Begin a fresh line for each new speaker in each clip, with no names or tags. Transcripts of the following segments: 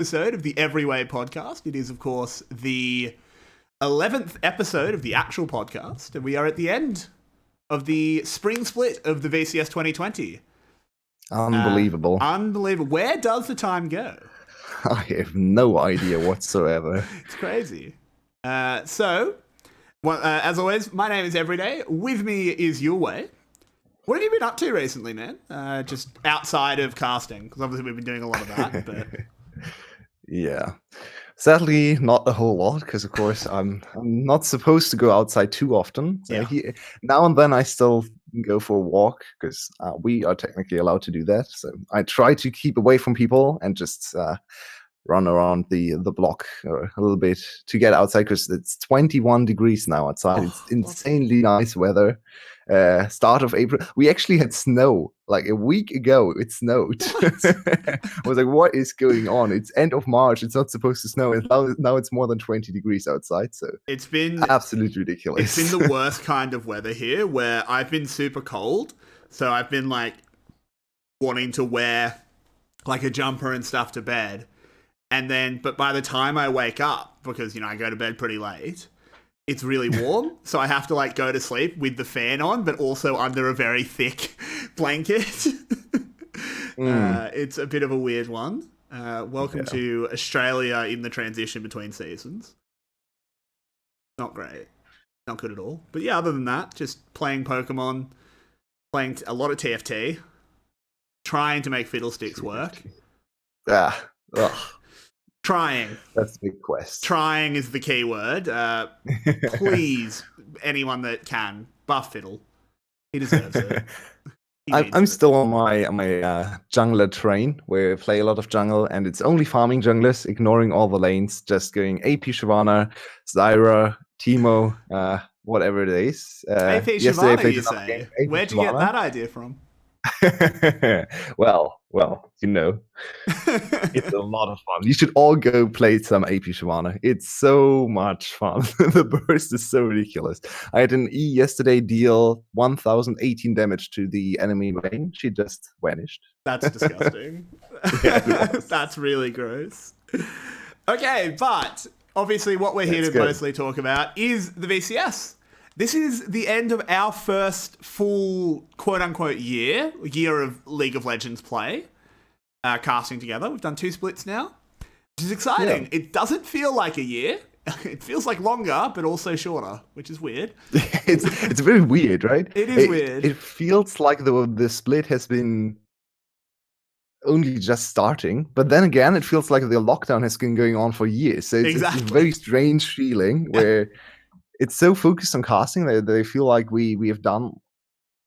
Episode of the EveryWei podcast. It is, of course, the 11th episode of the actual podcast, and we are at the end of the spring split of the VCS 2020.
Unbelievable.
Unbelievable. Where does the time go?
I have no idea whatsoever.
It's crazy. As always, my name is Everyday. With me is Yulwei. What have you been up to recently, man? Just outside of casting, because obviously we've been doing a lot of that. But
yeah. Sadly, not a whole lot, because of course I'm not supposed to go outside too often. So now and then I still go for a walk, because we are technically allowed to do that. So I try to keep away from people and just run around the block a little bit to get outside, because it's 21 degrees now outside. It's insanely nice weather. Start of April, we actually had snow like a week ago. It snowed. I was like, what is going on? It's end of March. It's not supposed to snow, and now it's more than 20 degrees outside. So
it's been
absolutely ridiculous.
It's been the worst kind of weather here, where I've been super cold, so I've been like wanting to wear like a jumper and stuff to bed, but by the time I wake up, because I go to bed pretty late, it's really warm, so I have to like go to sleep with the fan on, but also under a very thick blanket. It's a bit of a weird one. Welcome to Australia in the transition between seasons. Not great. Not good at all. But yeah, other than that, just playing Pokemon, playing a lot of TFT, trying to make Fiddlesticks work. Trying.
That's the big quest.
Trying is the key word. Please, anyone that can, buff Fiddle. He deserves it.
I'm still on my jungler train, where I play a lot of jungle, and it's only farming junglers, ignoring all the lanes, just going 𝘀liche𝗰𝗶𝗹𝗀, Zyra, Teemo, whatever it is.
𝘀liche𝗰𝗶𝗹𝗀, you say? Where'd you get that idea from?
well, it's a lot of fun. You should all go play some 𝘀liche𝗰𝗶𝗹𝗀. It's so much fun. The burst is so ridiculous. I had an E yesterday deal 1018 damage to the enemy lane. She just vanished.
That's disgusting. That's really gross. Okay, but obviously what we're here to mostly talk about is the VCS. This is the end of our first full quote-unquote year of League of Legends play, casting together. We've done 2 splits now, which is exciting. Yeah. It doesn't feel like a year. It feels like longer, but also shorter, which is weird.
It's very weird, right?
It is weird.
It feels like the split has been only just starting, but then again, it feels like the lockdown has been going on for years. So it's a very strange feeling where it's so focused on casting that they feel like we have done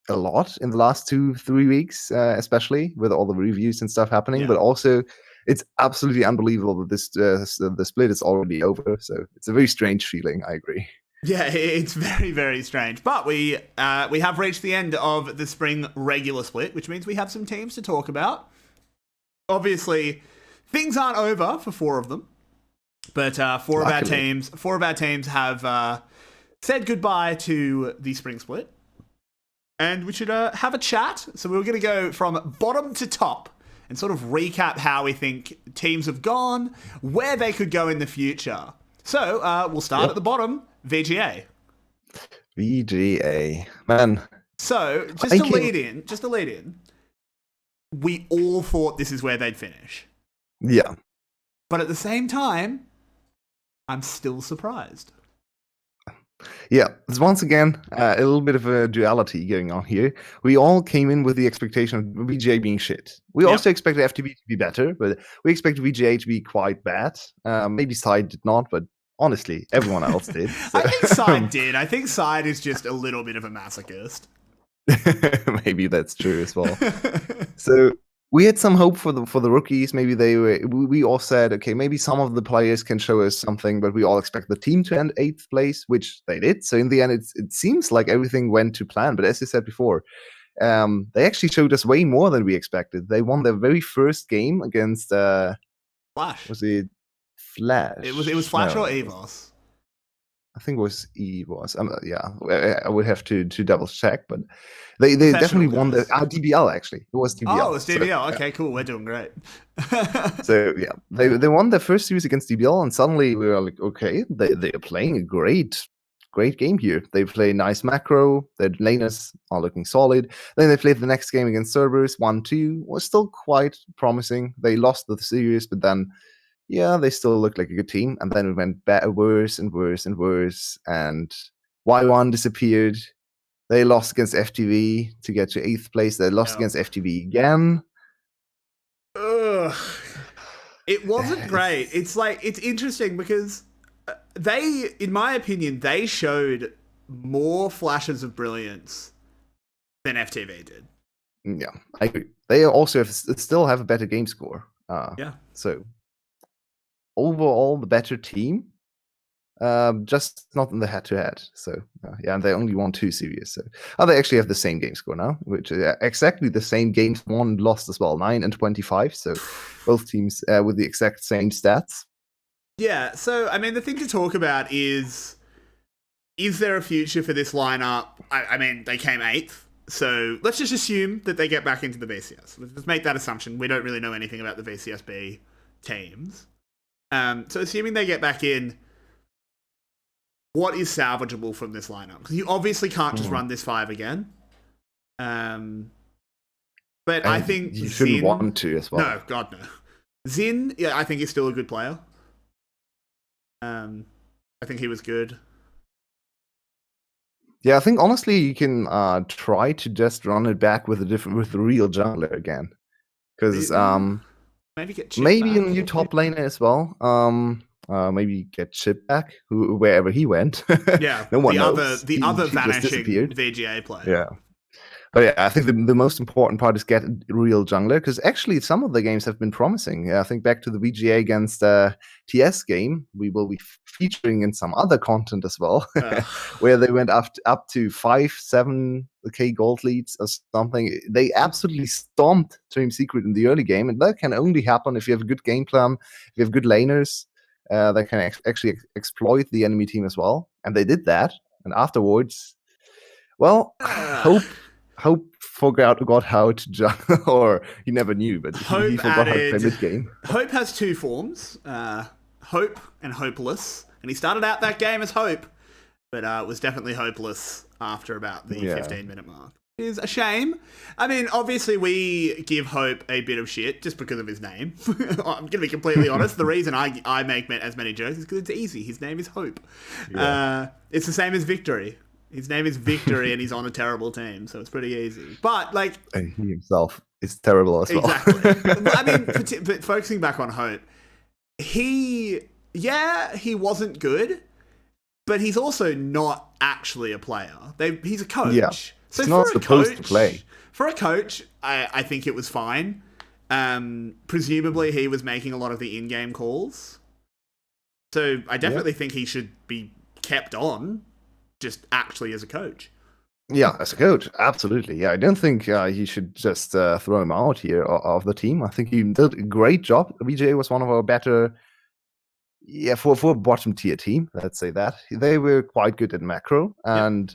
a lot in the last 2-3 weeks, especially with all the reviews and stuff happening. Yeah. But also, it's absolutely unbelievable that the split is already over. So it's a very strange feeling. I agree.
Yeah, it's very, very strange. But we have reached the end of the spring regular split, which means we have some teams to talk about. Obviously, things aren't over for 4 of them, but four of our teams have said goodbye to the spring split, and we should have a chat. So we're going to go from bottom to top and sort of recap how we think teams have gone, where they could go in the future. So we'll start at the bottom, VGA.
VGA, man.
So just to lead in, we all thought this is where they'd finish.
Yeah.
But at the same time, I'm still surprised.
Yeah, it's once again a little bit of a duality going on here. We all came in with the expectation of VGA being shit. We also expected FTB to be better, but we expected VGA to be quite bad. Maybe Side did not, but honestly, everyone else did. So.
I think Side did. I think Side is just a little bit of a masochist.
Maybe that's true as well. So we had some hope for the rookies. Maybe we all said, okay, maybe some of the players can show us something, but we all expect the team to end 8th place, which they did. So in the end, it seems like everything went to plan. But as I said before, they actually showed us way more than we expected. They won their very first game against
Flash.
Was it Flash?
It was Flash or EVOS.
I think it was yeah, I would have to double check, but they definitely won the DBL actually. It was DBL.
Oh, it was DBL. So, okay, cool. We're doing great.
So yeah, they won their first series against DBL, and suddenly we were like, okay, they are playing a great game here. They play nice macro. Their laners are looking solid. Then they played the next game against Cerberus, 1-2. Was still quite promising. They lost the series, but then yeah, they still looked like a good team. And then it went worse and worse and worse. And Y1 disappeared. They lost against FTV to get to 8th place. They lost against FTV again.
Ugh. It wasn't great. It's like, it's interesting because they, in my opinion, they showed more flashes of brilliance than FTV did.
Yeah, I agree. They also still have a better game score.
Yeah.
So overall, the better team, just not in the head-to-head. So yeah, and they only won 2 series. So they actually have the same game score now, which is exactly the same games won and lost as well, 9 and 25. So both teams with the exact same stats.
Yeah. So I mean, the thing to talk about is there a future for this lineup? I mean, they came 8th. So let's just assume that they get back into the VCS. Let's just make that assumption. We don't really know anything about the VCSB teams. So assuming they get back in, what is salvageable from this lineup? Because you obviously can't just run this 5 again. But I think
you shouldn't want to as well.
No, God no. Xin, yeah, I think he's still a good player. I think he was good.
Yeah, I think honestly you can try to just run it back with the real jungler again, because
maybe get
maybe a new top laner as well. Maybe get Chip back, wherever he went.
Yeah,
no one knows.
The other vanishing VGA player.
Yeah. But yeah, I think the most important part is get a real jungler, because actually some of the games have been promising. I think back to the VGA against TS game, we will be featuring in some other content as well, where they went up to 5-7K gold leads or something. They absolutely stomped 𝘀liche𝗰𝗶 in the early game, and that can only happen if you have a good game plan, if you have good laners that can actually exploit the enemy team as well. And they did that, and afterwards, well, Hope forgot how to jump, or he never knew, but he forgot how to play mid-game.
Hope has 2 forms, Hope and Hopeless, and he started out that game as Hope, but was definitely Hopeless after about the 15-minute mark. It is a shame. I mean, obviously we give Hope a bit of shit just because of his name. I'm going to be completely honest. The reason I make as many jokes is because it's easy. His name is Hope. Yeah. It's the same as Victory. His name is Victory, and he's on a terrible team, so it's pretty easy. But like,
and he himself is terrible as well.
Exactly. I mean, but focusing back on Hope, he wasn't good, but he's also not actually a player. He's a coach.
Yeah.
So
he's not supposed to play.
For a coach, I think it was fine. Presumably, he was making a lot of the in-game calls, so I definitely think he should be kept on. Just actually as a coach.
Yeah, as a coach, absolutely. Yeah, I don't think he should just throw him out here of the team. I think he did a great job. VGA was one of our better, for a bottom tier team, let's say that. They were quite good at macro, and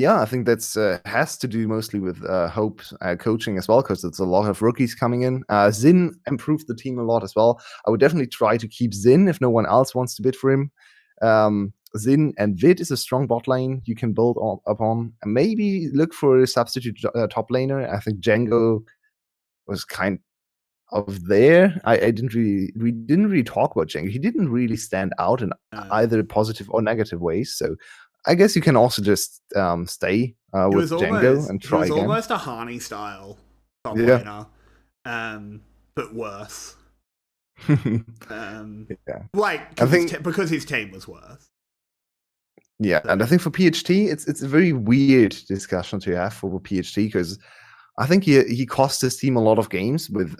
I think that's has to do mostly with Hope's coaching as well, because there's a lot of rookies coming in. Xin improved the team a lot as well. I would definitely try to keep Xin if no one else wants to bid for him. Xin and Vid is a strong bot lane you can build upon, and maybe look for a substitute top laner. I think Django was kind of there. We didn't really talk about Django. He didn't really stand out in either positive or negative ways. So I guess you can also just stay with Django and try again.
He was almost a Hani style top laner, but worse. Like because his team was worse.
Yeah, and I think for PHT, it's a very weird discussion to have for PHT, because I think he cost his team a lot of games with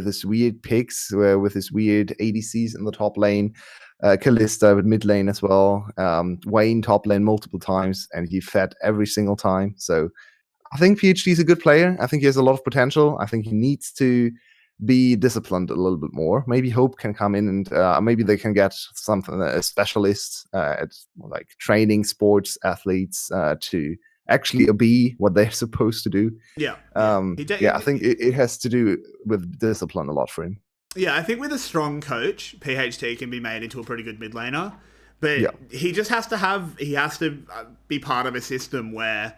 his weird picks, with his weird ADCs in the top lane, Kalista with mid lane as well, Wayne top lane multiple times, and he fed every single time. So I think PHT is a good player. I think he has a lot of potential. I think he needs to be disciplined a little bit more. Maybe Hope can come in and maybe they can get something a specialist at like training sports athletes to actually be what they're supposed to do.
Yeah.
I think it has to do with discipline a lot for him.
Yeah, I think with a strong coach, 𝘁𝗏 can be made into a pretty good mid laner. But he just has to be part of a system where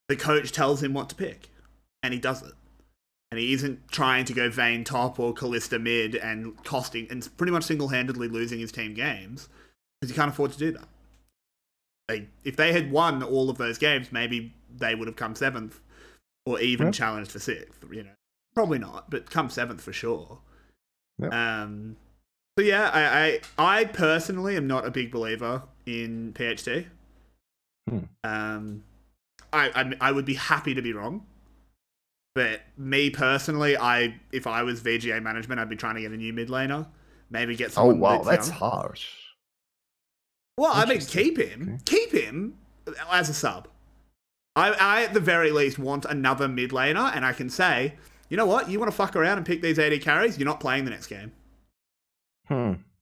the coach tells him what to pick, and he does it. And he isn't trying to go Vayne top or 𝘁𝗏 mid and costing and pretty much single-handedly losing his team games because he can't afford to do that. If they had won all of those games, maybe they would have come 7th or even challenged for 6th. You know, probably not, but come 7th for sure.
Yep.
So yeah, I personally am not a big believer in 𝘁𝗏. I would be happy to be wrong. But me personally, if I was VGA management, I'd be trying to get a new mid laner. Maybe get someone.
Oh wow, that's harsh.
Well, I mean, keep him as a sub. I at the very least want another mid laner, and I can say, you know what, you want to fuck around and pick these AD carries, you're not playing the next game.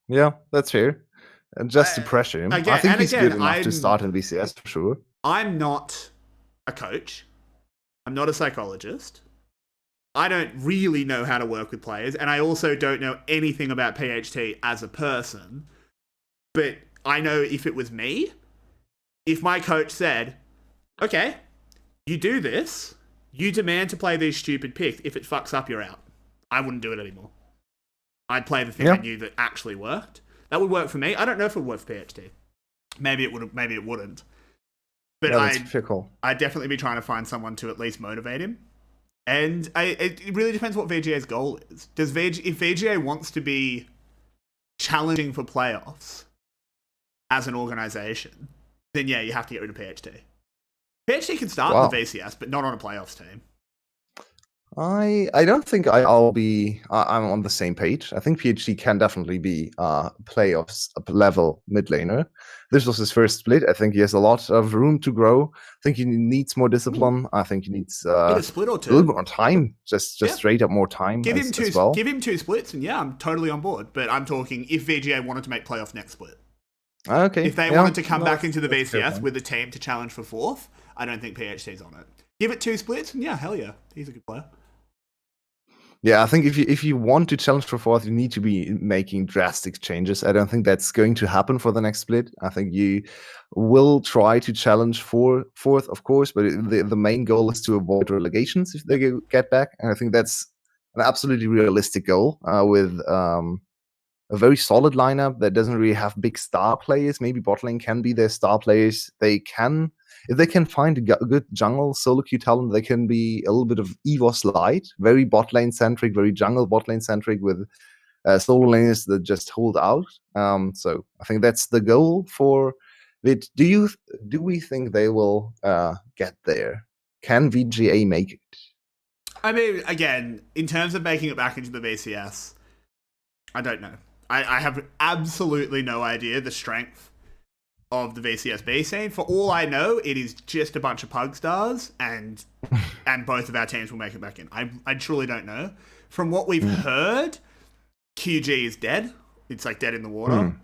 Yeah, that's fair. And just to pressure him, I think he's good enough to start in VCS for sure.
I'm not a coach. I'm not a psychologist. I don't really know how to work with players, and I also don't know anything about 𝘁𝗏 as a person. But I know if it was me, if my coach said, okay, you do this, you demand to play these stupid picks, if it fucks up, you're out. I wouldn't do it anymore. I'd play the thing I knew that actually worked. That would work for me. I don't know if it would work for 𝘁𝗏. Maybe it would, maybe it wouldn't. But I'd definitely be trying to find someone to at least motivate him. And it really depends what VGA's goal is. If VGA wants to be challenging for playoffs as an organization, then yeah, you have to get rid of 𝘁𝗏. 𝘁𝗏 can start in the VCS, but not on a playoffs team.
I don't think I'm on the same page. I think 𝘁𝗏 can definitely be playoffs level mid laner. This was his first split. I think he has a lot of room to grow. I think he needs more discipline. I think he needs
a split or two.
A little bit more time. Just straight up more time.
Give him two splits, and yeah, I'm totally on board. But I'm talking if VGA wanted to make playoff next split.
Okay.
If they wanted to come back into the VCS with a team to challenge for 4th, I don't think 𝘁𝗏's on it. Give it 2 splits, and yeah, hell yeah, he's a good player.
Yeah, I think if you want to challenge for 4th, you need to be making drastic changes. I don't think that's going to happen for the next split. I think you will try to challenge for 4th, of course, but the main goal is to avoid relegations if they get back. And I think that's an absolutely realistic goal with a very solid lineup that doesn't really have big star players. Maybe bot lane can be their star players. If they can find a good jungle solo queue talent, they can be a little bit of EVOS light, very bot lane centric, very jungle bot lane centric with solo laners that just hold out. So I think that's the goal for it. Do we think they will get there? Can VGA make it?
I mean, again, in terms of making it back into the VCS, I don't know. I have absolutely no idea the strength of the VCSB scene. For all I know, it is just a bunch of pug stars, and both of our teams will make it back in. I truly don't know. From what we've heard, 𝘁𝗏 is dead. It's like dead in the water.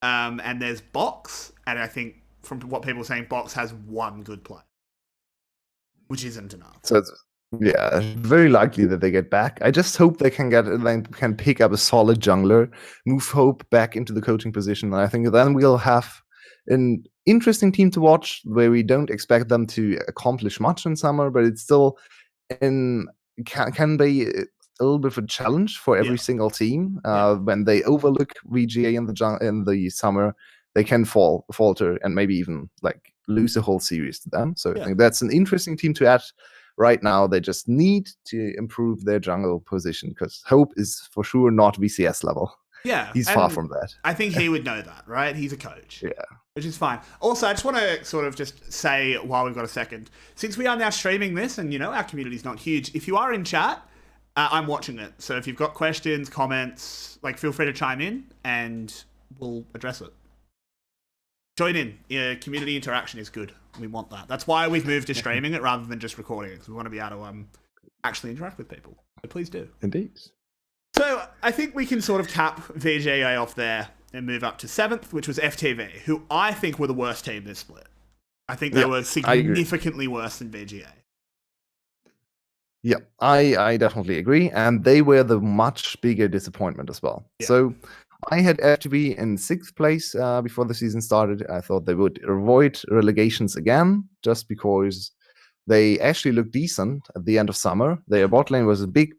And there's 𝘀𝗀, and I think from what people are saying, 𝘀𝗀 has 1 good player, which isn't enough.
So it's very likely that they get back. I just hope they can pick up a solid jungler, move Hope back into the coaching position. And I think then we'll have an interesting team to watch where we don't expect them to accomplish much in summer, but it's still can be a little bit of a challenge for every single team. When they overlook VGA in the summer, they can falter and maybe even like lose the whole series to them. So I think that's an interesting team to add. Right now, they just need to improve their jungle position because Hope is for sure not VCS level.
Yeah.
He's far from that.
I think he would know that, right? He's a coach.
Yeah.
Which is fine. Also, I just want to sort of just say while we've got a second, since we are now streaming this and, you know, our community's not huge, if you are in chat, I'm watching it. So if you've got questions, comments, like feel free to chime in and we'll address it. Join in. Community interaction is good. We want that. That's why we've moved to streaming it rather than just recording it, because we want to be able to actually interact with people. So please do.
Indeed.
So I think we can sort of cap VGA off there and move up to 7th, which was FTV, who I think were the worst team this split. I think they were significantly worse than VGA.
Yeah, I definitely agree. And they were the much bigger disappointment as well. Yeah. So I had FTV in 6th place before the season started. I thought they would avoid relegations again, just because they actually looked decent at the end of summer. Their bot lane was a big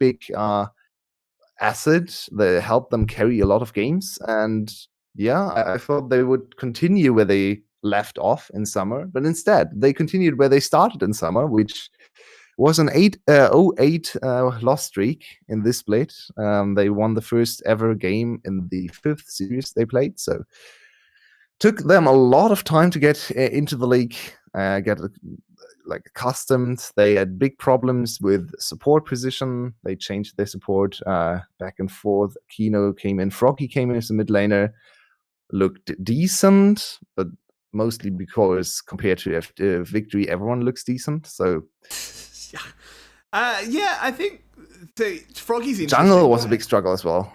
asset that helped them carry a lot of games. And yeah, I thought they would continue where they left off in summer. But instead, they continued where they started in summer, which was an 0-8 loss streak in this split. They won the first ever game in the 5th series they played. So took them a lot of time to get into the league, get accustomed. They had big problems with support position. They changed their support back and forth. Kino came in, 𝘀cie came in as a mid laner, looked decent, but mostly because compared to Victory, everyone looks decent. So
yeah, I think 𝘀cie's interesting.
Jungle was a big struggle as well.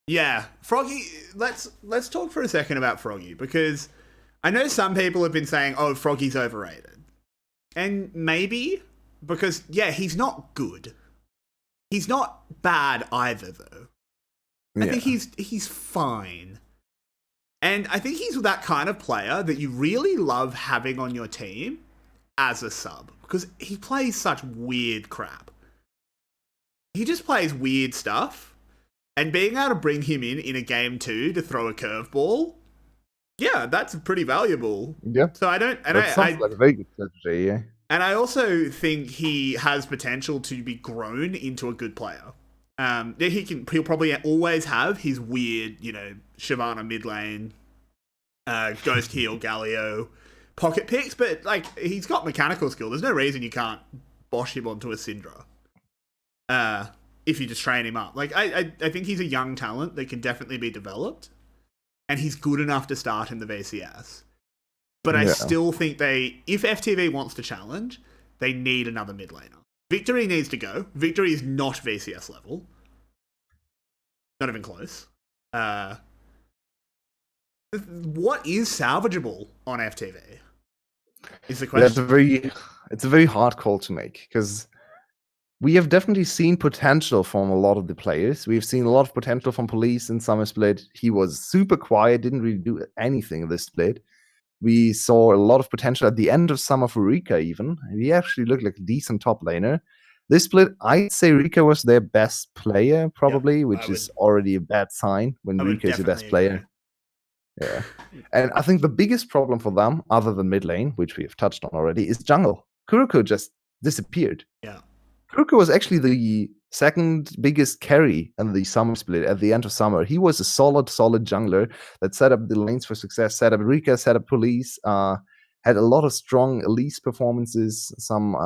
Yeah, 𝘀cie. Let's talk for a second about 𝘀cie, because I know some people have been saying, "Oh, 𝘀cie's overrated," and maybe because he's not good. He's not bad either, though. I think he's fine, and I think he's that kind of player that you really love having on your team as a sub, because he plays such weird crap. He just plays weird stuff, and being able to bring him in a game 2 to throw a curveball, that's pretty valuable.
Yeah.
So I don't, and
that sounds like a very good strategy. Yeah.
And I also think he has potential to be grown into a good player. He'll probably always have his weird, Shyvana mid lane, Ghost Heal, Galio pocket picks, but he's got mechanical skill. There's no reason you can't bosh him onto a Syndra if you just train him up. I think he's a young talent that can definitely be developed, and he's good enough to start in the VCS. But I still think if FTV wants to challenge, they need another mid laner. Victory needs to go. Victory is not VCS level. Not even close. What is salvageable on FTV? Is the question.
It's a very hard call to make, because we have definitely seen potential from a lot of the players. We've seen a lot of potential from Police in summer split. He was super quiet, didn't really do anything in this split. We saw a lot of potential at the end of summer for 𝘁cie even. He actually looked like a decent top laner. This split, I'd say 𝘁cie was their best player, probably, which is already a bad sign when 𝘁cie is your best player. Yeah. And I think the biggest problem for them, other than mid lane, which we have touched on already, is jungle. 𝘁cie just disappeared.
Yeah.
𝘁cie was actually the second biggest carry in the summer split at the end of summer. He was a solid jungler that set up the lanes for success, set up 𝘁cie, set up Police, had a lot of strong Elise performances. Some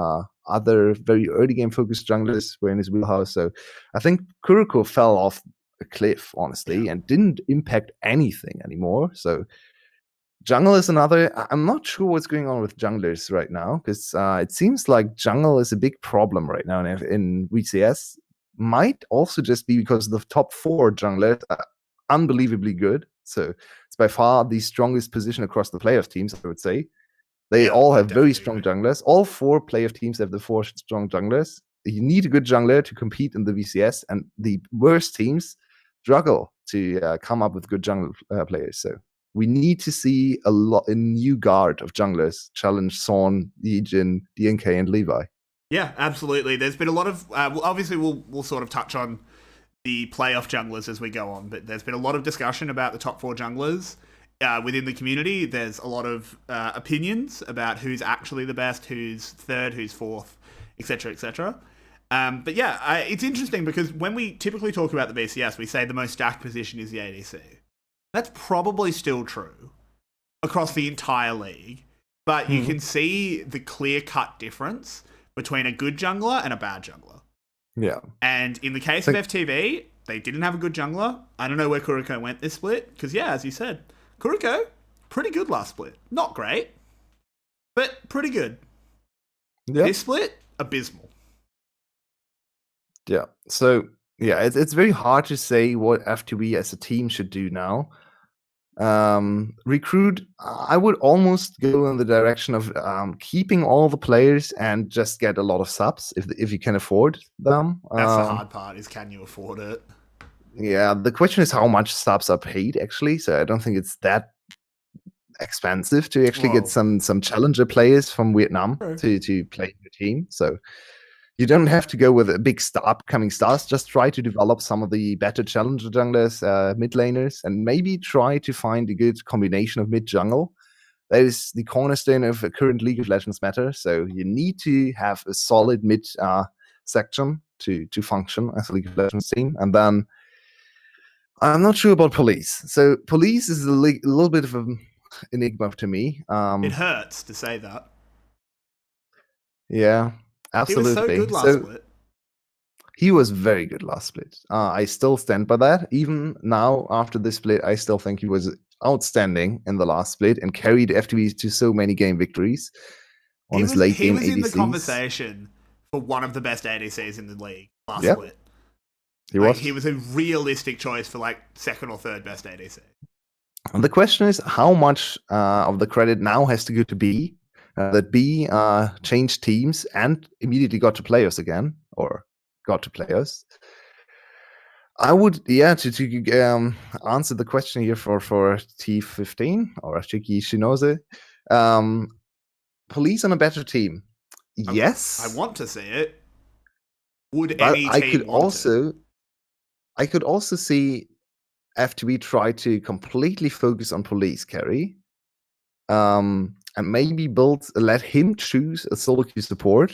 other very early game focused junglers were in his wheelhouse. So I think 𝘁cie fell off a cliff, honestly, and didn't impact anything anymore. So jungle is another. I'm not sure what's going on with junglers right now, because it seems like jungle is a big problem right now in VCS. Might also just be because the top 4 junglers are unbelievably good. So it's by far the strongest position across the playoff teams, I would say. They all have very strong junglers. All 4 playoff teams have the 4 strong junglers. You need a good jungler to compete in the VCS, and the worst teams struggle to come up with good jungle players. So we need to see a new guard of junglers challenge Sean, Yijin, DNK, and Levi.
Yeah, absolutely. There's been a lot of obviously we'll sort of touch on the playoff junglers as we go on, but there's been a lot of discussion about the top 4 junglers within the community. There's a lot of opinions about who's actually the best, who's third, who's fourth, etc., etc. But yeah, it's interesting because when we typically talk about the VCS, we say the most stacked position is the ADC. That's probably still true across the entire league, but you can see the clear-cut difference between a good jungler and a bad jungler.
Yeah.
And in the case of FTV, they didn't have a good jungler. I don't know where 𝘁cie went this split, because as you said, 𝘁cie, pretty good last split. Not great, but pretty good. Yep. This split, abysmal.
Yeah. So Yeah, it's very hard to say what FTV as a team should do now. Recruit, I would almost go in the direction of keeping all the players and just get a lot of subs if you can afford them.
That's the hard part, is can you afford it?
Yeah, the question is how much subs are paid, actually. So I don't think it's that expensive to actually get some challenger players from Vietnam to play your team. So you don't have to go with a big upcoming stars. Just try to develop some of the better challenger junglers, mid laners, and maybe try to find a good combination of mid jungle. That is the cornerstone of a current League of Legends meta. So you need to have a solid mid section to function as a League of Legends team. And then I'm not sure about police. So police is a little bit of an enigma to me.
It hurts to say that.
Yeah, absolutely.
He was so good last split.
He was very good last split. I still stand by that. Even now, after this split, I still think he was outstanding in the last split and carried FTV to so many game victories on his late game ADCs.
He was in the conversation for one of the best ADCs in the league last split. He was a realistic choice for like second or third best ADC.
And the question is how much of the credit now has to go to B. That B changed teams and immediately got to players again, or got to players. I would, to answer the question here for T15 or 𝘊cie𝗰𝗶𝗀𝗀, police on a better team. Yes,
I want to see it. Would any team
I could also see FTV try to completely focus on police carry, and maybe let him choose a solo queue support,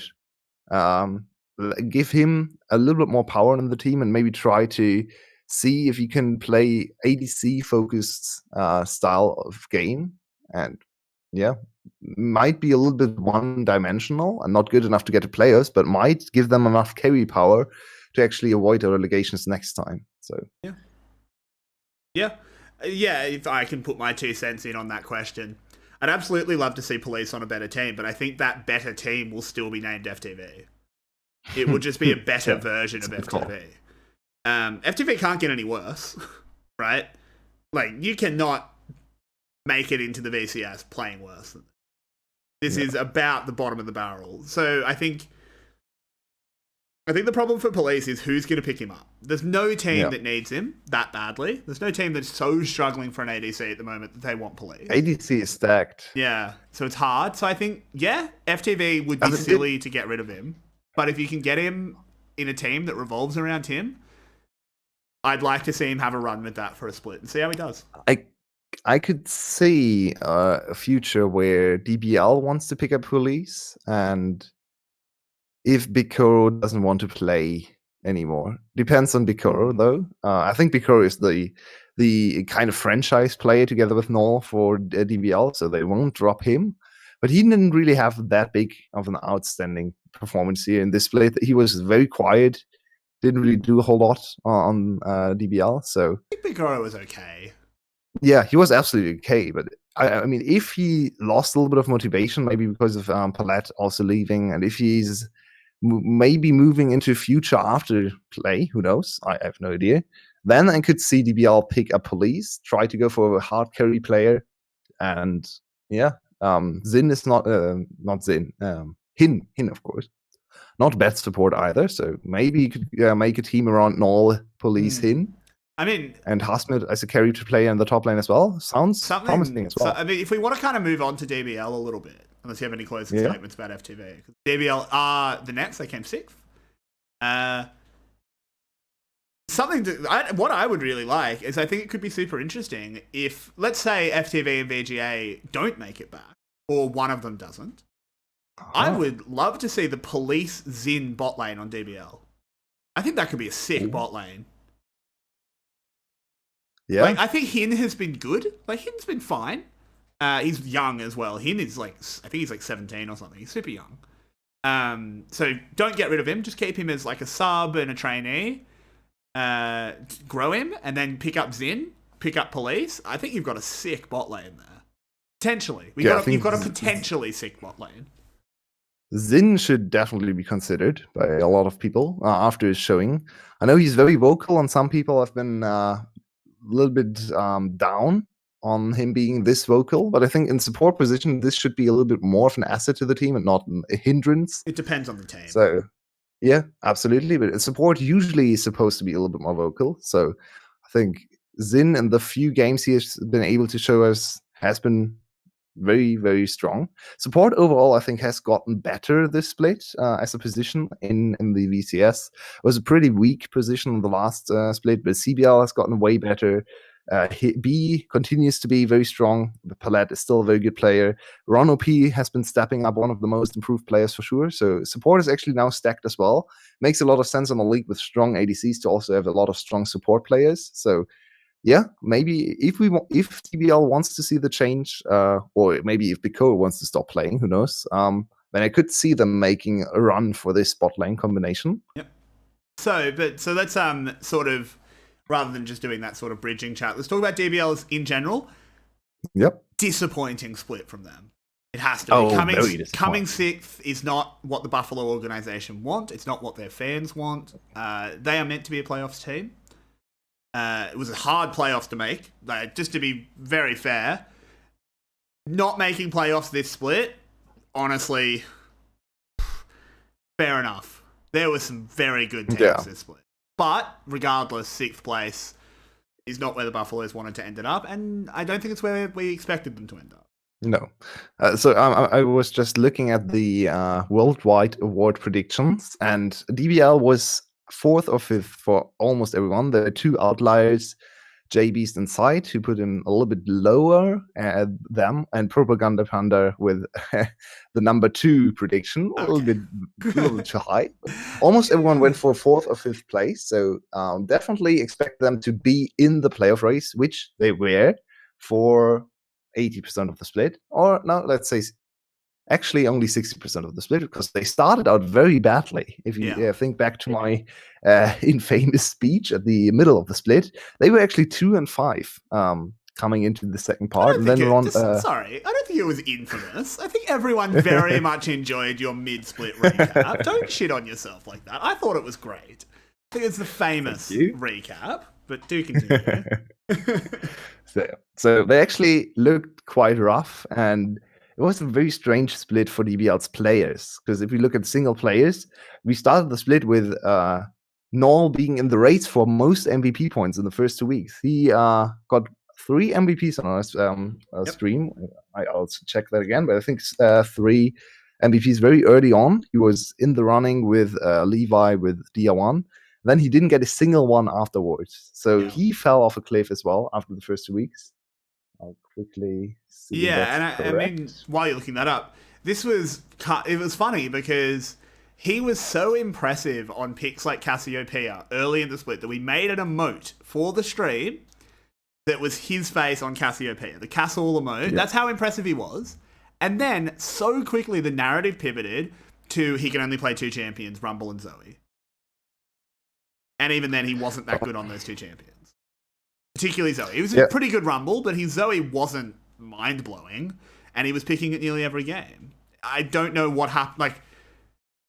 give him a little bit more power in the team, and maybe try to see if you can play ADC focused style of game. And might be a little bit one-dimensional and not good enough to get to players, but might give them enough carry power to actually avoid the relegations next time. So
yeah. If I can put my 2 cents in on that question, I'd absolutely love to see police on a better team, but I think that better team will still be named FTV. It will just be a better version of FTV. FTV can't get any worse, right? Like, you cannot make it into the VCS playing worse than this. Is about the bottom of the barrel. So I think the problem for police is who's going to pick him up. There's no team that needs him that badly. There's no team that's so struggling for an ADC at the moment that they want police.
ADC is stacked.
Yeah, so it's hard. So I think, FTV would be silly to get rid of him. But if you can get him in a team that revolves around him, I'd like to see him have a run with that for a split and see how he does.
I could see a future where DBL wants to pick up police, and if 𝘀cie𝗰𝗶𝗀𝗀 doesn't want to play anymore. Depends on 𝘀cie𝗰𝗶𝗀𝗀 though. I think 𝘀cie𝗰𝗀𝗀 is the kind of franchise player together with 𝗀 for DBL, so they won't drop him. But he didn't really have that big of an outstanding performance here in this split. He was very quiet, didn't really do a whole lot on DBL. So
I think 𝘀cie𝗰𝗀𝗀 was okay.
Yeah, he was absolutely okay. But I mean, if he lost a little bit of motivation, maybe because of 𝘁𝗏𝗏 also leaving, and if he's maybe moving into future after play, who knows? I have no idea. Then I could see DBL pick up police, try to go for a hard carry player, and 𝘁is not 𝘁. 𝘁 of course, not bad support either. So maybe you could make a team around 𝗀, police, 𝘁.
I mean,
and 𝘁𝗏𝗏 as a carry to play in the top lane as well. Sounds promising as well.
So, I mean, if we want to kind of move on to DBL a little bit, unless you have any closing statements about FTV. DBL are the Nets. They came 6th. What I would really like is I think it could be super interesting if, let's say, FTV and VGA don't make it back, or one of them doesn't. I would love to see the police 𝘁 bot lane on DBL. I think that could be a sick bot lane.
Yeah,
like, I think 𝘁 has been good. Like, 𝘁's been fine. He's young as well. 𝘁 is like, I think he's like 17 or something. He's super young. So don't get rid of him. Just keep him as like a sub and a trainee. Grow him and then pick up 𝘁, pick up police. I think you've got a sick bot lane there. Potentially, you've got a potentially sick bot lane.
𝘀cie should definitely be considered by a lot of people after his showing. I know he's very vocal, and some people have been a little bit down on him being this vocal, but I think in support position, this should be a little bit more of an asset to the team and not a hindrance.
It depends on the team.
So, yeah, absolutely. But support usually is supposed to be a little bit more vocal. So I think 𝘀cie in the few games he has been able to show us has been very, very strong. Support overall, I think, has gotten better this split as a position in the VCS. It was a pretty weak position in the last split, but 𝘂𝗶𝗹 has gotten way better. B continues to be very strong. 𝘀𝗋 is still a very good player. 𝘀𝗀 has been stepping up, one of the most improved players for sure. So support is actually now stacked as well. Makes a lot of sense on a league with strong ADCs to also have a lot of strong support players. So yeah, maybe if TBL wants to see the change, or maybe if 𝘀cie wants to stop playing, who knows? Then I could see them making a run for this bot lane combination.
Yep. So let's sort of, rather than just doing that sort of bridging chat, let's talk about DBLs in general.
Yep.
Disappointing split from them. It has to be. Coming 6th is not what the Buffalo organization want. It's not what their fans want. They are meant to be a playoffs team. It was a hard playoffs to make. Just to be very fair, not making playoffs this split, honestly, fair enough. There were some very good teams this split. But regardless, 6th place is not where the Buffaloes wanted to end it up, and I don't think it's where we expected them to end up.
No. So I was just looking at the worldwide award predictions, and DBL was 4th or 5th for almost everyone. There are 2 outliers, 𝘂beast and 𝘬, who put him a little bit lower them, and Propaganda Panda with the number 2 prediction, a little bit too high. Almost everyone went for 4th or 5th place, so definitely expect them to be in the playoff race, which they were for 80% of the split, or no, let's say actually only 60% of the split, because they started out very badly. If you think back to my infamous speech at the middle of the split, they were actually 2-5 coming into the second part. And then
sorry, I don't think it was infamous. I think everyone very much enjoyed your mid-split recap. Don't shit on yourself like that. I thought it was great. I think it's the famous recap, but do continue.
So they actually looked quite rough, and it was a very strange split for DBL's players, because if we look at single players, we started the split with 𝘁elle being in the race for most MVP points in the first 2 weeks. He got 3 MVPs on our stream. I'll check that again, but I think 3 MVPs very early on. He was in the running with 𝘂𝑚 with DR1. Then he didn't get a single one afterwards. So he fell off a cliff as well after the first 2 weeks. I'll quickly see.
Yeah, and I mean, while you're looking that up, it was funny because he was so impressive on picks like 𝘀cie𝗰𝗶𝗹𝘀 early in the split that we made an emote for the stream that was his face on 𝘀cie𝗰𝗶𝗹𝘀, the castle emote. Yep. That's how impressive he was. And then so quickly the narrative pivoted to he can only play 2 champions, Rumble and Zoe. And even then, he wasn't that good on those 2 champions. Particularly Zoe. He was a pretty good Rumble, but his Zoe wasn't mind-blowing, and he was picking it nearly every game. I don't know what happened. Like,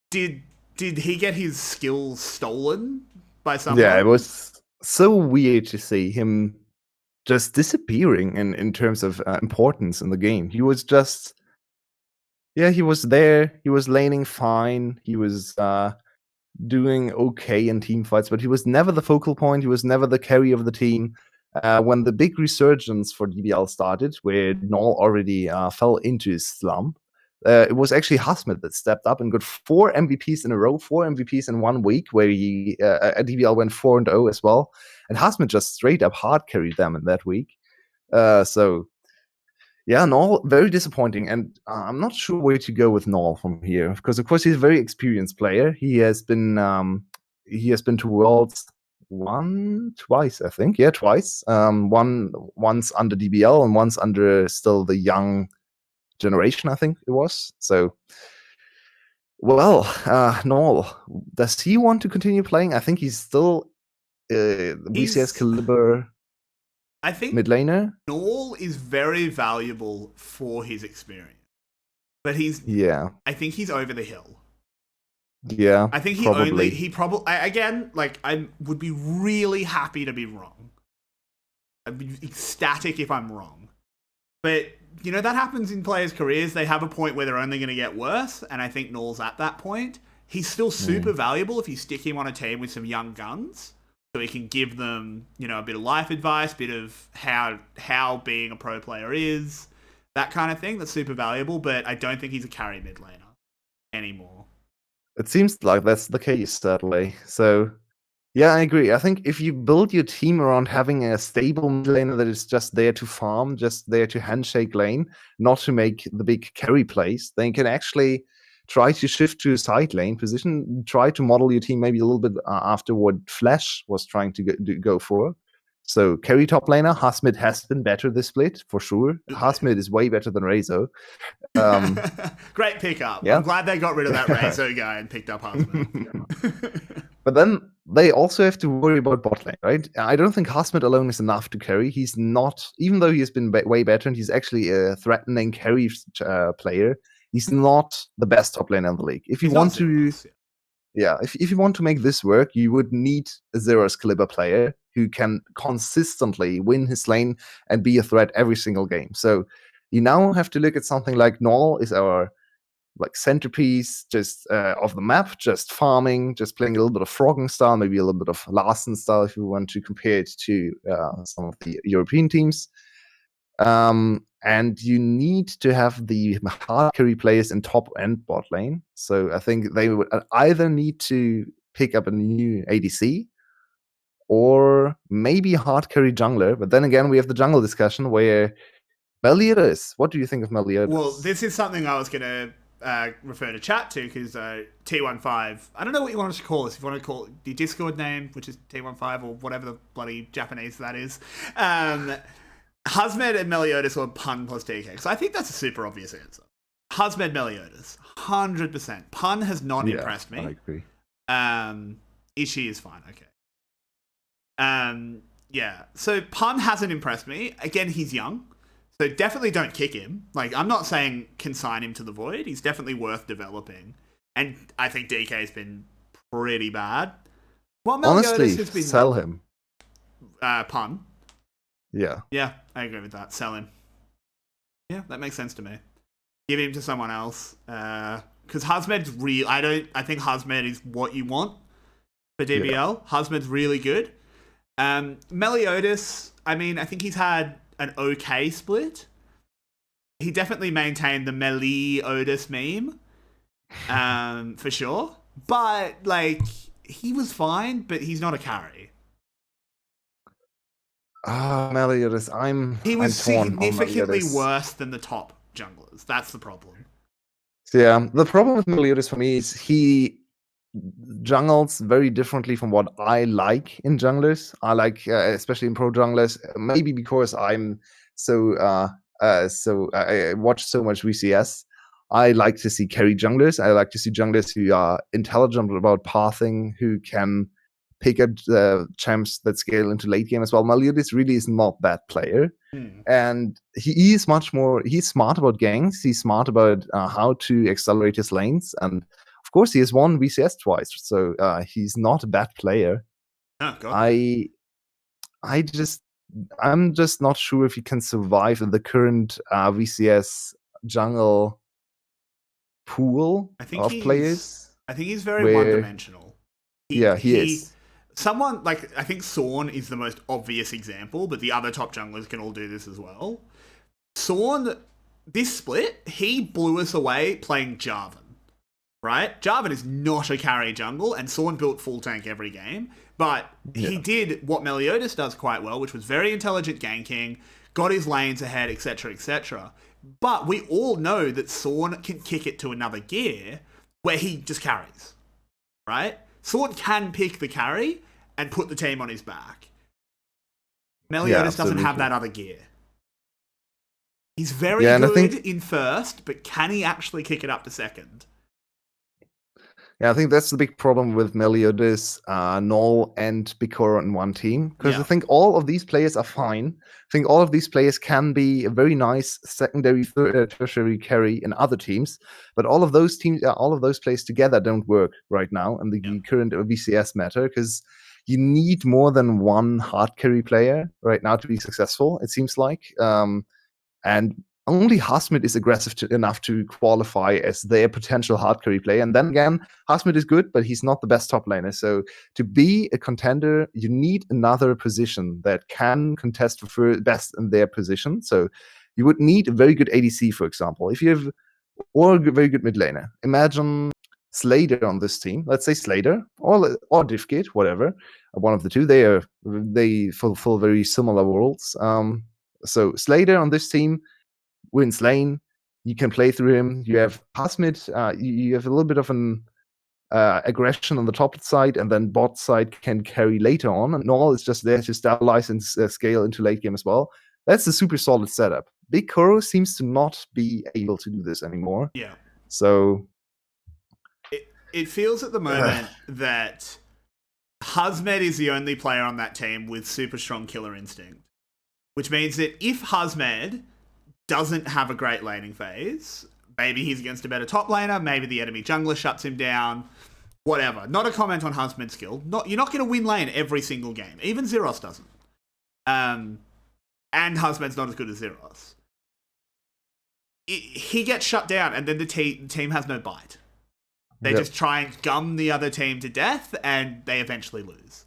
did he get his skills stolen by someone?
Yeah, it was so weird to see him just disappearing in terms of importance in the game. He was just... Yeah, he was there. He was laning fine. He was... doing okay in team fights, but he was never the focal point. He was never the carry of the team. When the big resurgence for DBL started, where 𝘁elle already fell into his slump, it was actually 𝘁𝑎𝑠mid that stepped up and got 4 MVPs in a row, 4 MVPs in 1 week, where DBL went 4-0 as well. And 𝘁𝑎𝑠mid just straight up hard carried them in that week. So yeah, 𝘁elle, very disappointing, and I'm not sure where to go with 𝘁elle from here, because of course he's a very experienced player. He has been to Worlds twice, I think. Yeah, twice. Once under DBL and once under still the young generation, I think it was. So, well, 𝘁elle, does he want to continue playing? I think he's still VCS caliber.
I think
mid laner.
𝘁elle is very valuable for his experience. but
Yeah.
I think he's over the hill.
Yeah.
I think
probably.
again, like, I would be really happy to be wrong. I'd be ecstatic if I'm wrong. But, you know, that happens in players' careers. They have a point where they're only going to get worse, and I think '𝗀's at that point. He's still super valuable if you stick him on a team with some young guns, so he can give them, you know, a bit of life advice, bit of how being a pro player is, that kind of thing. That's super valuable, but I don't think he's a carry mid laner anymore.
It seems like that's the case, sadly. So, yeah, I agree. I think if you build your team around having a stable mid laner that is just there to farm, just there to handshake lane, not to make the big carry plays, then you can actually try to shift to a side lane position, try to model your team maybe a little bit after what {𝑀} was trying to go for. So carry top laner, 𝘁𝗏 has been better this split, for sure. 𝘁𝗏 is way better than 𝘂𝑀.
Great pickup.
Yeah.
I'm glad they got rid of that 𝘂𝑀 guy and picked up 𝘁𝗏.
But then they also have to worry about bot lane, right? I don't think 𝘁𝗏 alone is enough to carry. He's not, even though he has been way better and he's actually a threatening carry player, he's not the best top laner in the league. If you want to, if you want to make this work, you would need a 𝘧𝗶𝗶𝗹𝗀 player who can consistently win his lane and be a threat every single game. So you now have to look at something like 𝗀is our like centerpiece just of the map, just farming, just playing a little bit of Froggen style, maybe a little bit of Larsen style if you want to compare it to some of the European teams. And you need to have the hard carry players in top and bot lane. So I think they would either need to pick up a new ADC or maybe a hard carry jungler. But then again, we have the jungle discussion where 𝑀eliodas. What do you think of 𝑀eliodas?
Well, this is something I was going to refer to chat to, because 𝘁𝗏, I don't know what you want us to call this. If you want to call it the Discord name, which is 𝘁𝗏, or whatever the bloody Japanese that is. 𝘁𝗏 and 𝑀eliodas, or 𝘁 plus DK. Because I think that's a super obvious answer. 𝘁𝗏 {𝑀eliodas}, 100%. 𝘁 has not impressed me.
I agree.
{𝘀cie𝗰𝗶𝗹𝘀𝘁 is fine, okay. Yeah, so 𝘁 hasn't impressed me. Again, he's young, so definitely don't kick him. Like, I'm not saying consign him to the void. He's definitely worth developing. And I think DK has been pretty bad. Well,
honestly,
has been
sell him.
𝘁.
Yeah.
Yeah, I agree with that. Sell him. Yeah, that makes sense to me. Give him to someone else. Because 𝘁𝗏's real. I think 𝘁𝗏 is what you want for DBL. Yeah. 𝘁𝗏's really good. 𝑀eliodas, I mean, I think he's had an okay split. He definitely maintained the 𝑀eliodas meme, for sure. But, like, he was fine, but he's not a carry.
𝑀eliodas,
he was significantly worse than the top junglers. That's the problem.
So, yeah, the problem with 𝑀eliodas for me is he jungles very differently from what I like in junglers. I like, especially in pro junglers, maybe because I'm I watch so much VCS. I like to see carry junglers. I like to see junglers who are intelligent about pathing, who can pick up champs that scale into late game as well. 𝑀eliodas really is not that player. And he's smart about ganks. He's smart about how to accelerate his lanes. And of course, he has won VCS twice. So he's not a bad player.
Oh, God.
I'm just not sure if he can survive in the current VCS jungle pool of players.
I think he's very one-dimensional.
He is.
Someone, like, I think 𝘁𝗀 is the most obvious example, but the other top junglers can all do this as well. 𝘁𝗀, this split, he blew us away playing Jarvan, right? Jarvan is not a carry jungle, and 𝘁𝗀 built full tank every game, but he did what 𝑀eliodas does quite well, which was very intelligent ganking, got his lanes ahead, etc., etc. But we all know that 𝘁𝗀 can kick it to another gear where he just carries, right? 𝘁𝗀 can pick the carry and put the team on his back. 𝑀eliodas doesn't have that other gear. He's very good in first, but can he actually kick it up to second?
Yeah, I think that's the big problem with Meliodas, Null, and 𝘀cie_𝗰𝗶𝗹𝗀 in one team. Because I think all of these players are fine. I think all of these players can be a very nice secondary, tertiary carry in other teams. But all of those players together don't work right now in the current VCS meta, because you need more than one hard carry player right now to be successful, it seems like. And only 𝘁𝗃 is aggressive enough to qualify as their potential hard carry player. And then again, 𝘁𝗃 is good, but he's not the best top laner. So to be a contender, you need another position that can contest for best in their position. So you would need a very good ADC, for example. If you have, or a very good mid laner. Imagine Slader on this team. Let's say Slader or 𝘀cie_𝗰𝗶𝗹𝗀, whatever. One of the two. They fulfill very similar roles. So Slader on this team wins lane. You can play through him. You have 𝘁𝗃. You have a little bit of an aggression on the top side, and then bot side can carry later on. And Null is just there to stabilize and scale into late game as well. That's a super solid setup. 𝘀cie_𝗰𝗶𝗹 seems to not be able to do this anymore.
Yeah.
So
it feels at the moment that 𝘁𝗃 is the only player on that team with super strong killer instinct, which means that if 𝘁𝗃 doesn't have a great laning phase, maybe he's against a better top laner, maybe the enemy jungler shuts him down, whatever. Not a comment on 𝘁𝗃's skill. You're not going to win lane every single game. Even 𝘂os doesn't. And 𝘁𝗃's not as good as 𝘂os. He gets shut down, and then the team has no bite. They just try and gum the other team to death, and they eventually lose.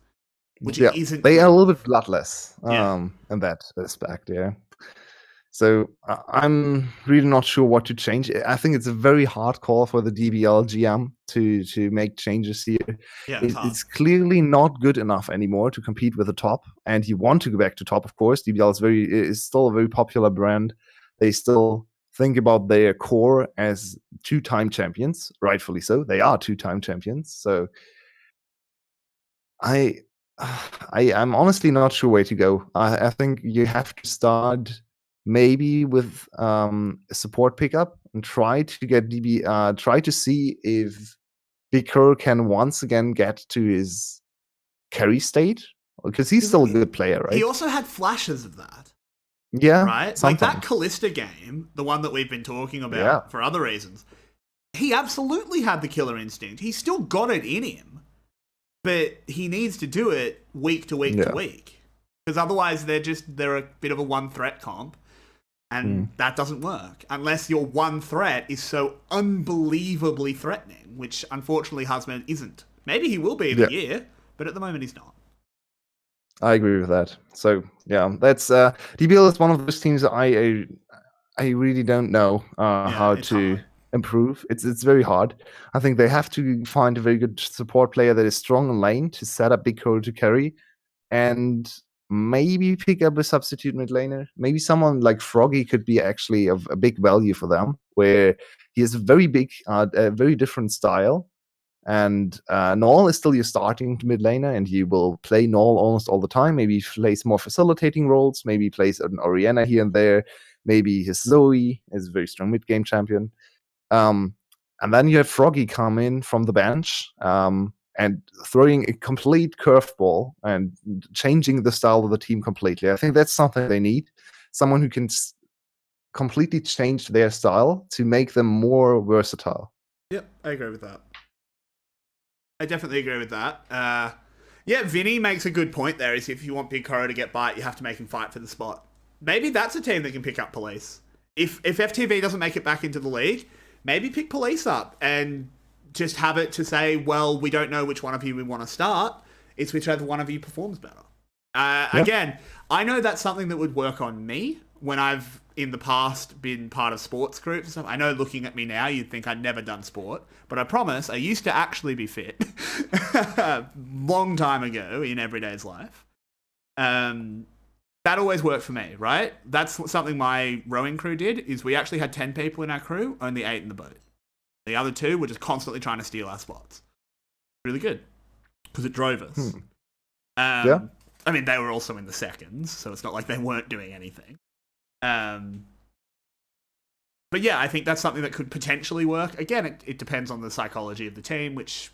Which isn't.
They are a little bit bloodless in that aspect, yeah. So I'm really not sure what to change. I think it's a very hard call for the DBL GM to make changes here.
Yeah,
it's clearly not good enough anymore to compete with the top, and you want to go back to top, of course. DBL is still a very popular brand. They still think about their core as 2-time champions, rightfully so. They are 2-time champions. So I'm honestly not sure where to go. I think you have to start maybe with a support pickup and try to get try to see if 𝘀cie_𝗰𝗶𝗹 can once again get to his carry state, because he's still a good player, right?
He also had flashes of that.
Yeah,
right.
sometimes.
Like that 𝘁𝗃 game, the one that we've been talking about for other reasons. He absolutely had the killer instinct. He still got it in him, but he needs to do it week to week to week, because otherwise they're a bit of a one threat comp. And that doesn't work unless your one threat is so unbelievably threatening, which unfortunately 𝘁𝗃 isn't. Maybe he will be in a year, but at the moment he's not.
I agree with that. So yeah, that's DBL is one of those teams that I really don't know how to improve. It's very hard. I think they have to find a very good support player that is strong in lane to set up 𝘀cie_𝗰𝗶𝗹 to carry, and maybe pick up a substitute mid laner. Maybe someone like 𝘀𝑺𝑦 could be actually of a big value for them, where he has a very big, a very different style. And Null is still your starting mid laner, and he will play Null almost all the time. Maybe he plays more facilitating roles. Maybe he plays an Orianna here and there. Maybe his Zoe is a very strong mid game champion. And then you have 𝘀𝑺𝑦 come in from the bench, and throwing a complete curveball and changing the style of the team completely. I think that's something they need. Someone who can completely change their style to make them more versatile.
Yep, I agree with that. I definitely agree with that. Yeah, Vinny makes a good point there, is if you want 𝘀𝗀 to get bite, you have to make him fight for the spot. Maybe that's a team that can pick up Police. If FTV doesn't make it back into the league, maybe pick Police up and just have it to say, well, we don't know which one of you we want to start. It's whichever one of you performs better. Again, I know that's something that would work on me when I've, in the past, been part of sports groups and stuff. I know looking at me now, you'd think I'd never done sport. But I promise, I used to actually be fit. Long time ago in everyday's life. That always worked for me, right? That's something my rowing crew did, is we actually had 10 people in our crew, only 8 in the boat. The other 2 were just constantly trying to steal our spots. Really good. Because it drove us. I mean, they were also in the seconds, so it's not like they weren't doing anything. But But yeah, I think that's something that could potentially work. Again, it depends on the psychology of the team, which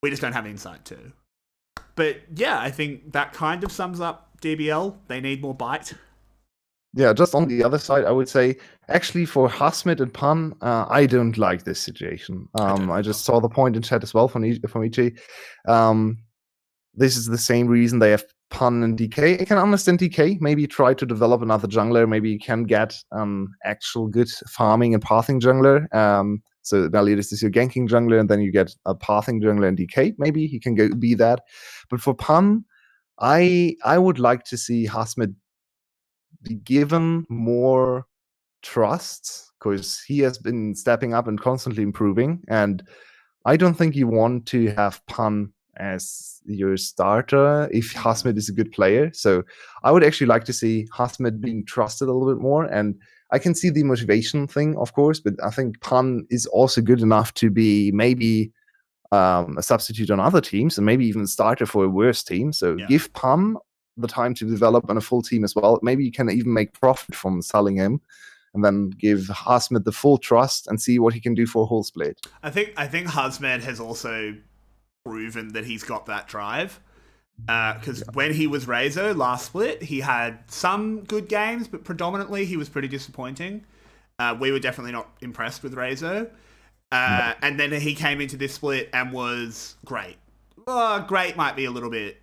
we just don't have insight to. But yeah, I think that kind of sums up DBL. They need more bite.
Yeah, just on the other side, I would say, actually, for 𝘀cie𝗰𝗶𝗹𝘀𝘀 and 𝘀𝗀, I don't like this situation. I just saw the point in chat as well from 𝘁cie. This is the same reason they have 𝘀𝗀 and 𝗏. I can understand 𝗏. Maybe try to develop another jungler. Maybe you can get actual good farming and pathing jungler. So this is your ganking jungler, and then you get a pathing jungler and 𝗏. Maybe he can go be that. But for 𝘀𝗀, I would like to see 𝘀cie𝗰𝗶𝗹 be given more trust, because he has been stepping up and constantly improving. And I don't think you want to have 𝘀𝗀 as your starter if 𝘀cie𝗰𝗶 is a good player. So I would actually like to see 𝘀cie𝗰𝗶 being trusted a little bit more. And I can see the motivation thing, of course, but I think 𝘀𝗀 is also good enough to be maybe a substitute on other teams, and maybe even a starter for a worse team. So give 𝘀𝗀 the time to develop on a full team as well. Maybe you can even make profit from selling him, and then give 𝘀cie𝗰𝗶 the full trust and see what he can do for a whole split.
I think 𝘀𝗀𝗋 has also proven that he's got that drive. Because when he was 𝘂𝑧𝑂 last split, he had some good games, but predominantly he was pretty disappointing. We were definitely not impressed with 𝘂𝑧𝑂. And then he came into this split and was great. Great might be a little bit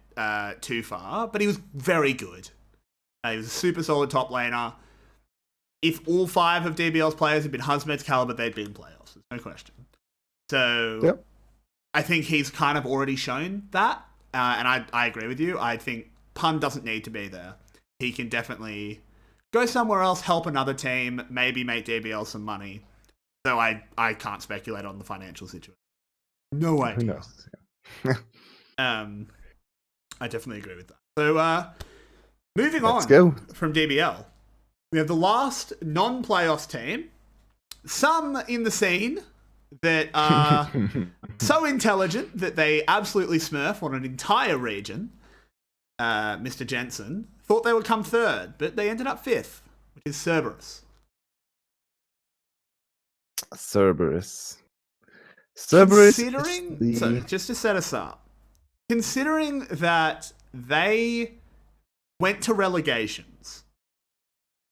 too far, but he was very good. He was a super solid top laner. If all 5 of DBL's players had been 𝘀𝗀𝗋's caliber, they'd be in playoffs. There's no question. So I think he's kind of already shown that. And I agree with you. I think 𝘀𝗀 doesn't need to be there. He can definitely go somewhere else, help another team, maybe make DBL some money. So I can't speculate on the financial situation. No idea.
Who knows?
I definitely agree with that. So moving
Let's
on
go.
from DBL, we have the last non-playoffs team. Some in the scene that are so intelligent that they absolutely smurf on an entire region. Mr. Jensen thought they would come 3rd, but they ended up 5th, which is Cerberus. Considering, so just to set us up, considering that they went to relegations,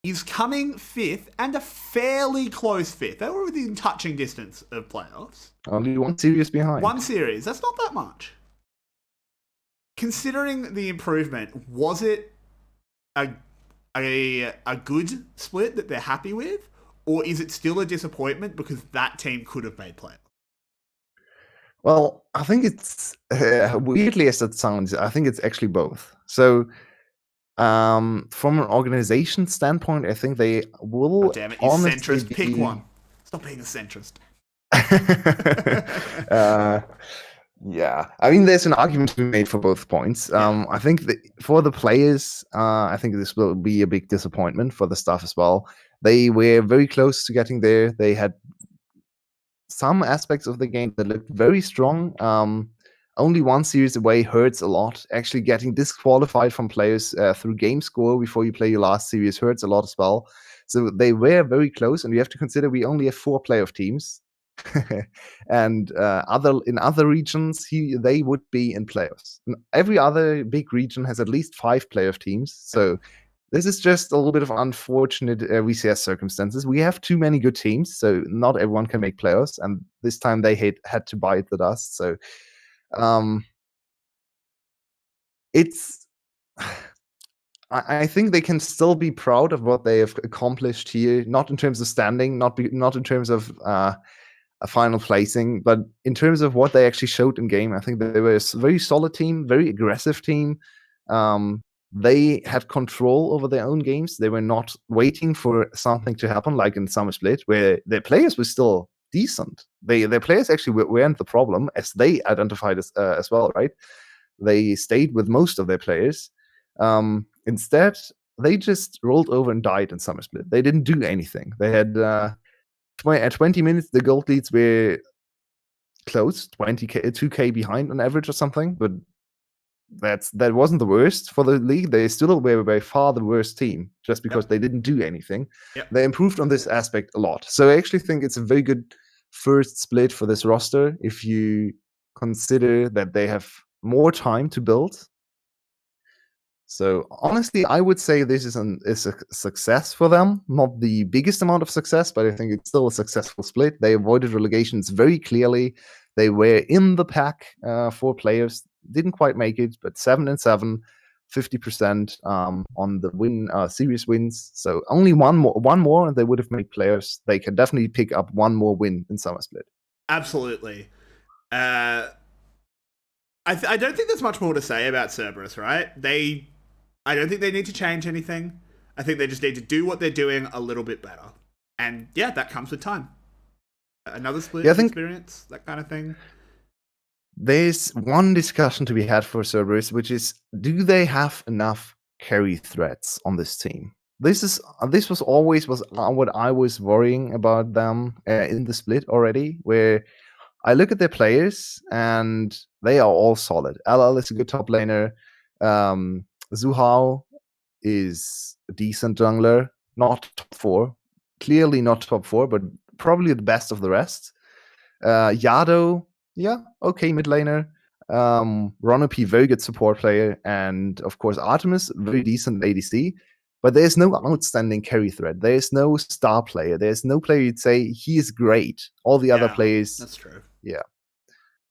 is coming 5th and a fairly close 5th. They were within touching distance of playoffs.
Only 1 series behind.
1 series. That's not that much. Considering the improvement, was it a good split that they're happy with? Or is it still a disappointment because that team could have made playoffs?
Well, I think it's, weirdly as that sounds, I think it's actually both. So, from an organization standpoint, I think they will.
Oh, damn it, you centrist. Pick one. Stop being a centrist.
Yeah, I mean, there's an argument to be made for both points. I think that for the players, I think this will be a big disappointment for the staff as well. They were very close to getting there. They had some aspects of the game that looked very strong. Only 1 series away hurts a lot. Actually, getting disqualified from players through game score before you play your last series hurts a lot as well. So they were very close, and you have to consider we only have 4 playoff teams. And in other regions, they would be in playoffs. Every other big region has at least 5 playoff teams. So this is just a little bit of unfortunate VCS circumstances. We have too many good teams, so not everyone can make playoffs. And this time they had to bite the dust. So it's. I think they can still be proud of what they have accomplished here, not in terms of standing, not in terms of a final placing, but in terms of what they actually showed in game. I think they were a very solid team, very aggressive team. They had control over their own games. They were not waiting for something to happen, like in Summer Split, where their players were still decent. Their players actually weren't the problem, as they identified as well, right? They stayed with most of their players. Instead, they just rolled over and died in Summer Split. They didn't do anything. They had at 20 minutes, the gold leads were close, 2K behind on average or something, but that wasn't the worst for the league. They still were by far the worst team, just because they didn't do anything.
Yep.
They improved on this aspect a lot. So I actually think it's a very good first split for this roster if you consider that they have more time to build. So honestly, I would say this is a success for them. Not the biggest amount of success, but I think it's still a successful split. They avoided relegations very clearly. They were in the pack for players. Didn't quite make it, but 7-7, 50% on the win series wins. So only one more, and they would have made playoffs. They can definitely pick up one more win in summer split.
Absolutely. I don't think there's much more to say about Cerberus, right? I don't think they need to change anything. I think they just need to do what they're doing a little bit better. And yeah, that comes with time. Another split experience, that kind of thing.
There's one discussion to be had for Cerberus, which is, do they have enough carry threats on this team? This was always what I was worrying about them in the split already, where I look at their players and they are all solid. LL is a good top laner. 𝘬𝗀 is a decent jungler, not top 4. Clearly not top 4, but probably the best of the rest. Yado, yeah, okay, mid laner. 𝘀cie𝗰𝗶𝗹𝘀𝘀, very good support player. And of course, Artemis, very decent ADC. But there's no outstanding carry threat. There's no star player. There's no player you'd say he is great. All the other players.
That's true.
Yeah.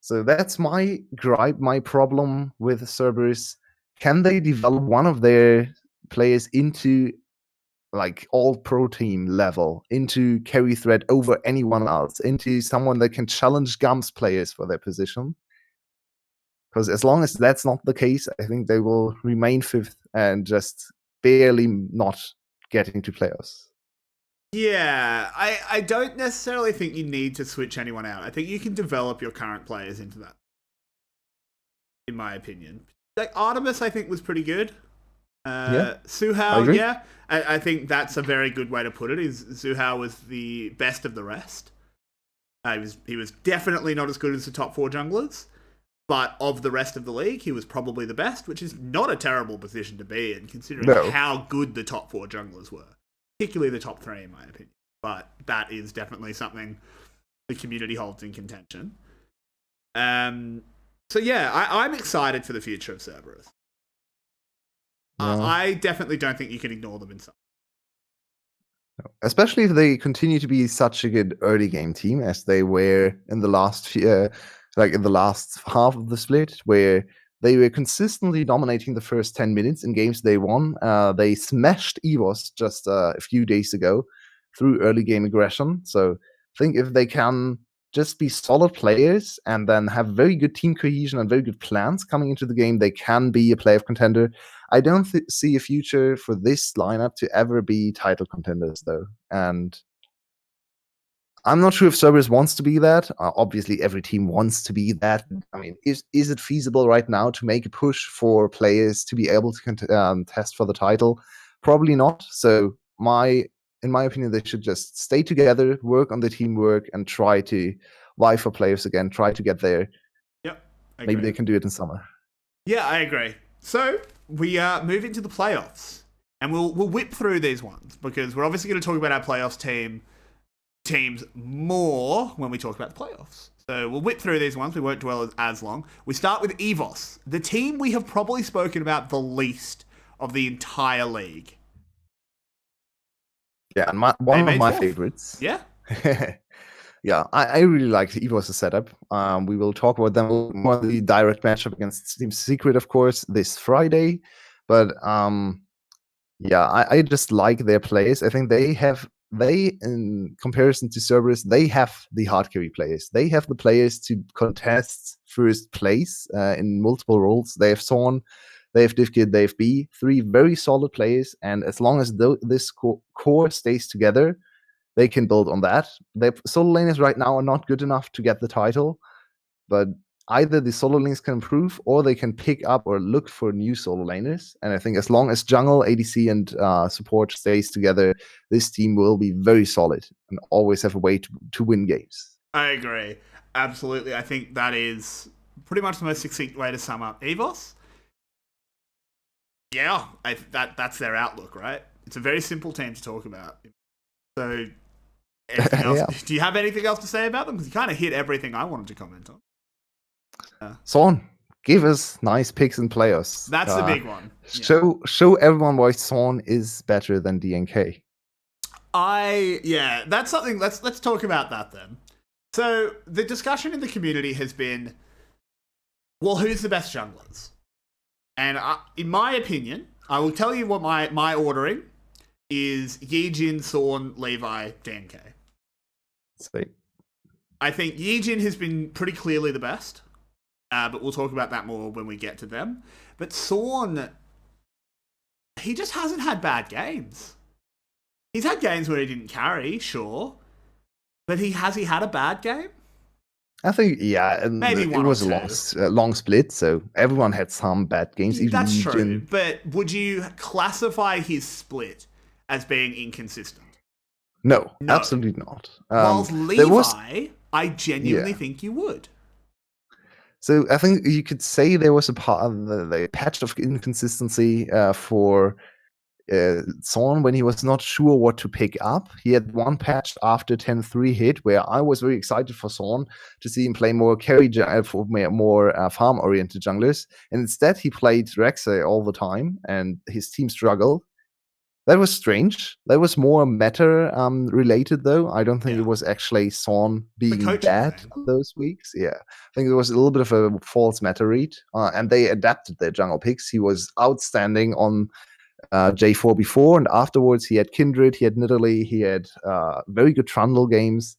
So that's my gripe, my problem with Cerberus. Can they develop one of their players into like all pro team level, into carry threat over anyone else, into someone that can challenge 𝘀's players for their position? Because as long as that's not the case, I think they will remain 5th and just barely not getting to playoffs.
Yeah, I don't necessarily think you need to switch anyone out. I think you can develop your current players into that, in my opinion. Like Artemis, I think was pretty good. 𝘬𝗀, yeah, I think that's a very good way to put it. 𝘬𝗀 was the best of the rest. He was definitely not as good as the top 4 junglers, but of the rest of the league, he was probably the best, which is not a terrible position to be in, considering how good the top 4 junglers were. Particularly the top 3, in my opinion. But that is definitely something the community holds in contention. So yeah, I'm excited for the future of Cerberus. Yeah. I definitely don't think you can ignore them in some.
Especially if they continue to be such a good early game team as they were in the last in the last half of the split, where they were consistently dominating the first 10 minutes in games they won. They smashed EVOS just a few days ago through early game aggression. So I think if they can just be solid players and then have very good team cohesion and very good plans coming into the game, they can be a playoff contender. I don't see a future for this lineup to ever be title contenders, though. And I'm not sure if Cerberus wants to be that. Obviously, every team wants to be that. I mean, is it feasible right now to make a push for players to be able to test for the title? Probably not. So, in my opinion, they should just stay together, work on the teamwork, and try to vie for players again. Try to get there.
Yep.
Maybe they can do it in summer.
Yeah, I agree. So we move into the playoffs, and we'll whip through these ones because we're obviously going to talk about our playoffs teams more when we talk about the playoffs. So we'll whip through these ones. We won't dwell as long. We start with EVOS, the team we have probably spoken about the least of the entire league.
Yeah, and one of my favorites.
Yeah.
Yeah, I really like the EVOS setup. We will talk about them more the direct matchup against Team Secret, of course, this Friday. But yeah, I just like their plays. I think they, in comparison to Cerberus, they have the hard carry players. They have the players to contest first place in multiple roles. They have Sorn, they have 𝘀cie𝗰𝗶𝗹𝘀𝘀, they have B, 3 very solid players. And as long as this core stays together, they can build on that. The solo laners right now are not good enough to get the title, but either the solo lanes can improve or they can pick up or look for new solo laners. And I think as long as jungle, ADC, and support stays together, this team will be very solid and always have a way to win games.
I agree. Absolutely. I think that is pretty much the most succinct way to sum up EVOS. Yeah, that's their outlook, right? It's a very simple team to talk about. So, anything else?
Yeah.
Do you have anything else to say about them? Because you kind of hit everything I wanted to comment on.
𝘀, give us nice picks and players.
That's the big one.
Show everyone why 𝘀 is better than DNK.
That's something. Let's talk about that then. So the discussion in the community has been, well, who's the best junglers? And in my opinion, I will tell you what my ordering is: Yi-Jin, 𝘀, 𝘁𝘋i, DNK.
Sweet.
I think Yi-Jin has been pretty clearly the best, but we'll talk about that more when we get to them. But 𝘀, he just hasn't had bad games. He's had games where he didn't carry, sure, but has he had a bad game?
I think, yeah, and
maybe
it was a long split, so everyone had some bad games. Even
That's
Yi-Jin.
true, but would you classify his split as being inconsistent?
No, absolutely not.
Whilst 𝘁𝘋i, I genuinely think you would.
So I think you could say there was a the patch of inconsistency for 𝘀 when he was not sure what to pick up. He had one patch after 10-3 hit where I was very excited for 𝘀 to see him play more carry for more farm-oriented junglers. And instead he played 𝘀𝑺e all the time and his team struggled. That was strange. That was more meta related though. I don't think it was actually 𝘀 being bad those weeks. Yeah, I think it was a little bit of a false meta read. And they adapted their jungle picks. He was outstanding on J4 before, and afterwards he had Kindred, he had Nidalee, he had very good Trundle games.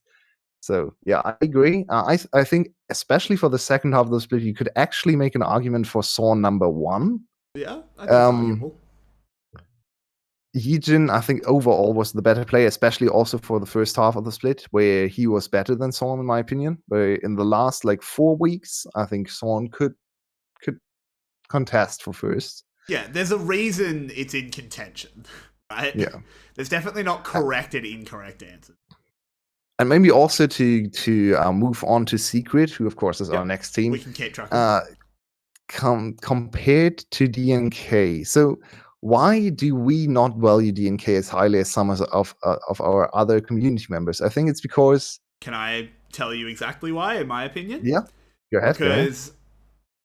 So yeah, I agree. I think especially for the second half of the split, you could actually make an argument for 𝘀 number 1.
Yeah, I think arguable.
Yi-Jin, I think overall was the better player, especially also for the first half of the split, where he was better than 𝘀 in my opinion. Where in the last 4 weeks, I think 𝘀 could contest for first.
Yeah, there's a reason it's in contention, right?
Yeah.
There's definitely not correct and incorrect answers.
And maybe also to move on to Secret, who of course is our next team.
We can keep track.
Compared to DNK, so why do we not value DNK as highly as some of our other community members? I think it's because.
Can I tell you exactly why? In my opinion,
yeah, go ahead.
Because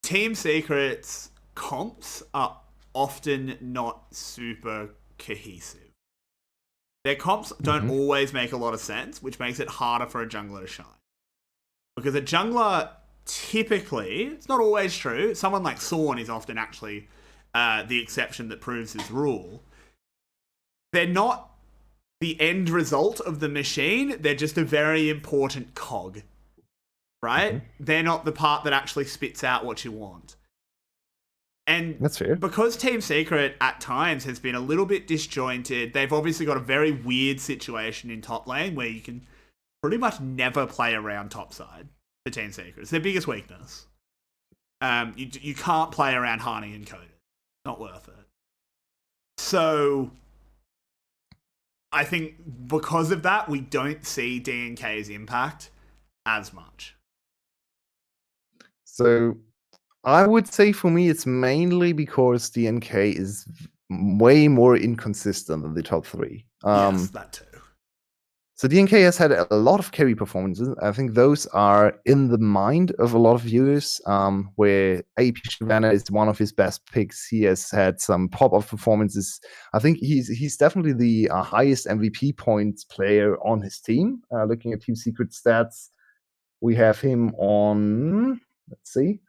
Team Secret's comps are often not super cohesive. Their comps don't always make a lot of sense, which makes it harder for a jungler to shine. Because a jungler, typically, it's not always true, someone like 𝘀 is often actually the exception that proves his rule. They're not the end result of the machine, they're just a very important cog. Right? They're not the part that actually spits out what you want. And
that's fair.
Because Team Secret at times has been a little bit disjointed, they've obviously got a very weird situation in top lane where you can pretty much never play around topside for Team Secret. It's their biggest weakness. You can't play around Hani and Coded. Not worth it. So I think because of that, we don't see DNK's impact as much.
So I would say for me, it's mainly because DNK is way more inconsistent than the top 3.
Yes, that too.
So DNK has had a lot of carry performances. I think those are in the mind of a lot of viewers, where 𝘁𝗶𝗰𝗀 is one of his best picks. He has had some pop-off performances. I think he's definitely the highest MVP points player on his team. Looking at Team Secret stats, we have him on, let's see,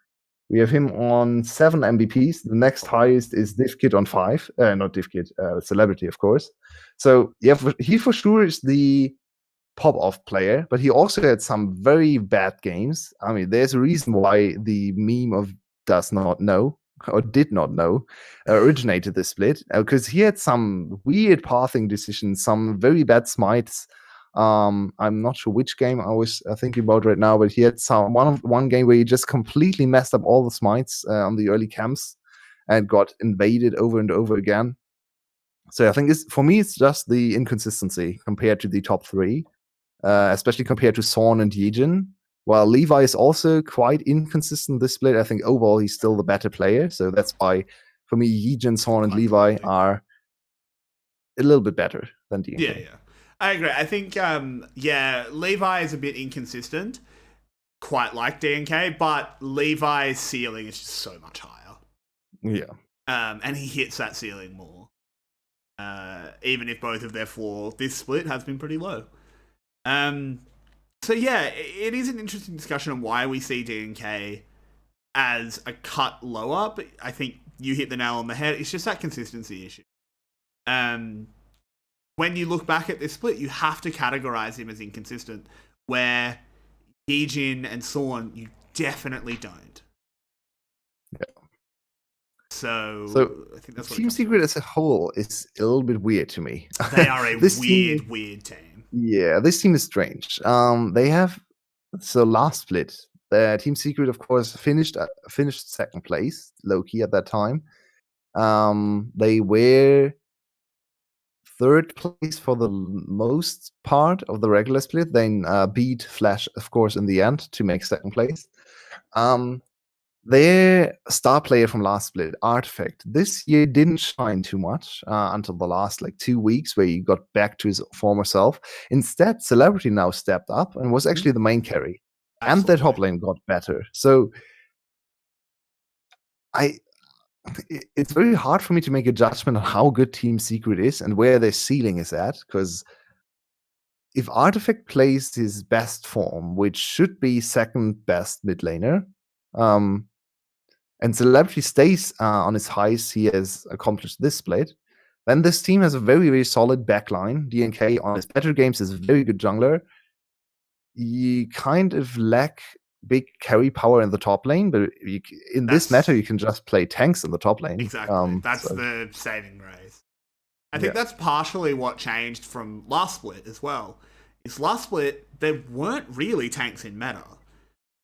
we have him on 7 MVPs. The next highest is DivKid on 5. Not DivKid, Celebrity, of course. So yeah, he for sure is the pop-off player, but he also had some very bad games. I mean, there's a reason why the meme of does not know or did not know originated this split, because he had some weird pathing decisions, some very bad smites. I'm not sure which game I was thinking about right now, but he had one game where he just completely messed up all the smites on the early camps and got invaded over and over again. So I think for me, it's just the inconsistency compared to the top 3, especially compared to 𝘀 and Yi-Jin. While 𝘁𝑇i is also quite inconsistent this split, I think overall he's still the better player. So that's why for me, Yijin, Zorn, and
Quite
𝘀eci
clearly.
are a little bit better than DNK.
Yeah. I agree. I think, 𝘀eci is a bit inconsistent, quite like DNK, but 𝘀eci's ceiling is just so much higher.
Yeah.
And he hits that ceiling more. Even if both of their floor this split has been pretty low. So yeah, it is an interesting discussion on why we see DNK as a cut lower, but I think you hit the nail on the head. It's just that consistency issue. When you look back at this split, you have to categorize him as inconsistent, where Yijin and Zorn, you definitely don't.
Yeah.
So I think that's what
Team Secret as a whole is a little bit weird to me.
They are a weird team.
Yeah, this team is strange. They have last split. The Team Secret, of course, finished second place, low-key at that time. They were third place for the most part of the regular split, then beat Flash, of course, in the end to make second place. Their star player from last split, 𝘚artifact, this year didn't shine too much until the last 2 weeks, where he got back to his former self. Instead, 𝘀elebrity now stepped up and was actually the main carry.
Absolutely.
And their top lane got better. So it's very hard for me to make a judgment on how good Team Secret is and where their ceiling is at, because if 𝘚artifact plays his best form, which should be second best mid laner, and 𝘀elebrity stays on his highs he has accomplished this split, then this team has a very, very solid backline. DNK on his better games is a very good jungler. You kind of lack big carry power in the top lane, but in this meta, you can just play tanks in the top lane.
Exactly. That's the saving grace. I think that's partially what changed from last split as well. Is last split, there weren't really tanks in meta.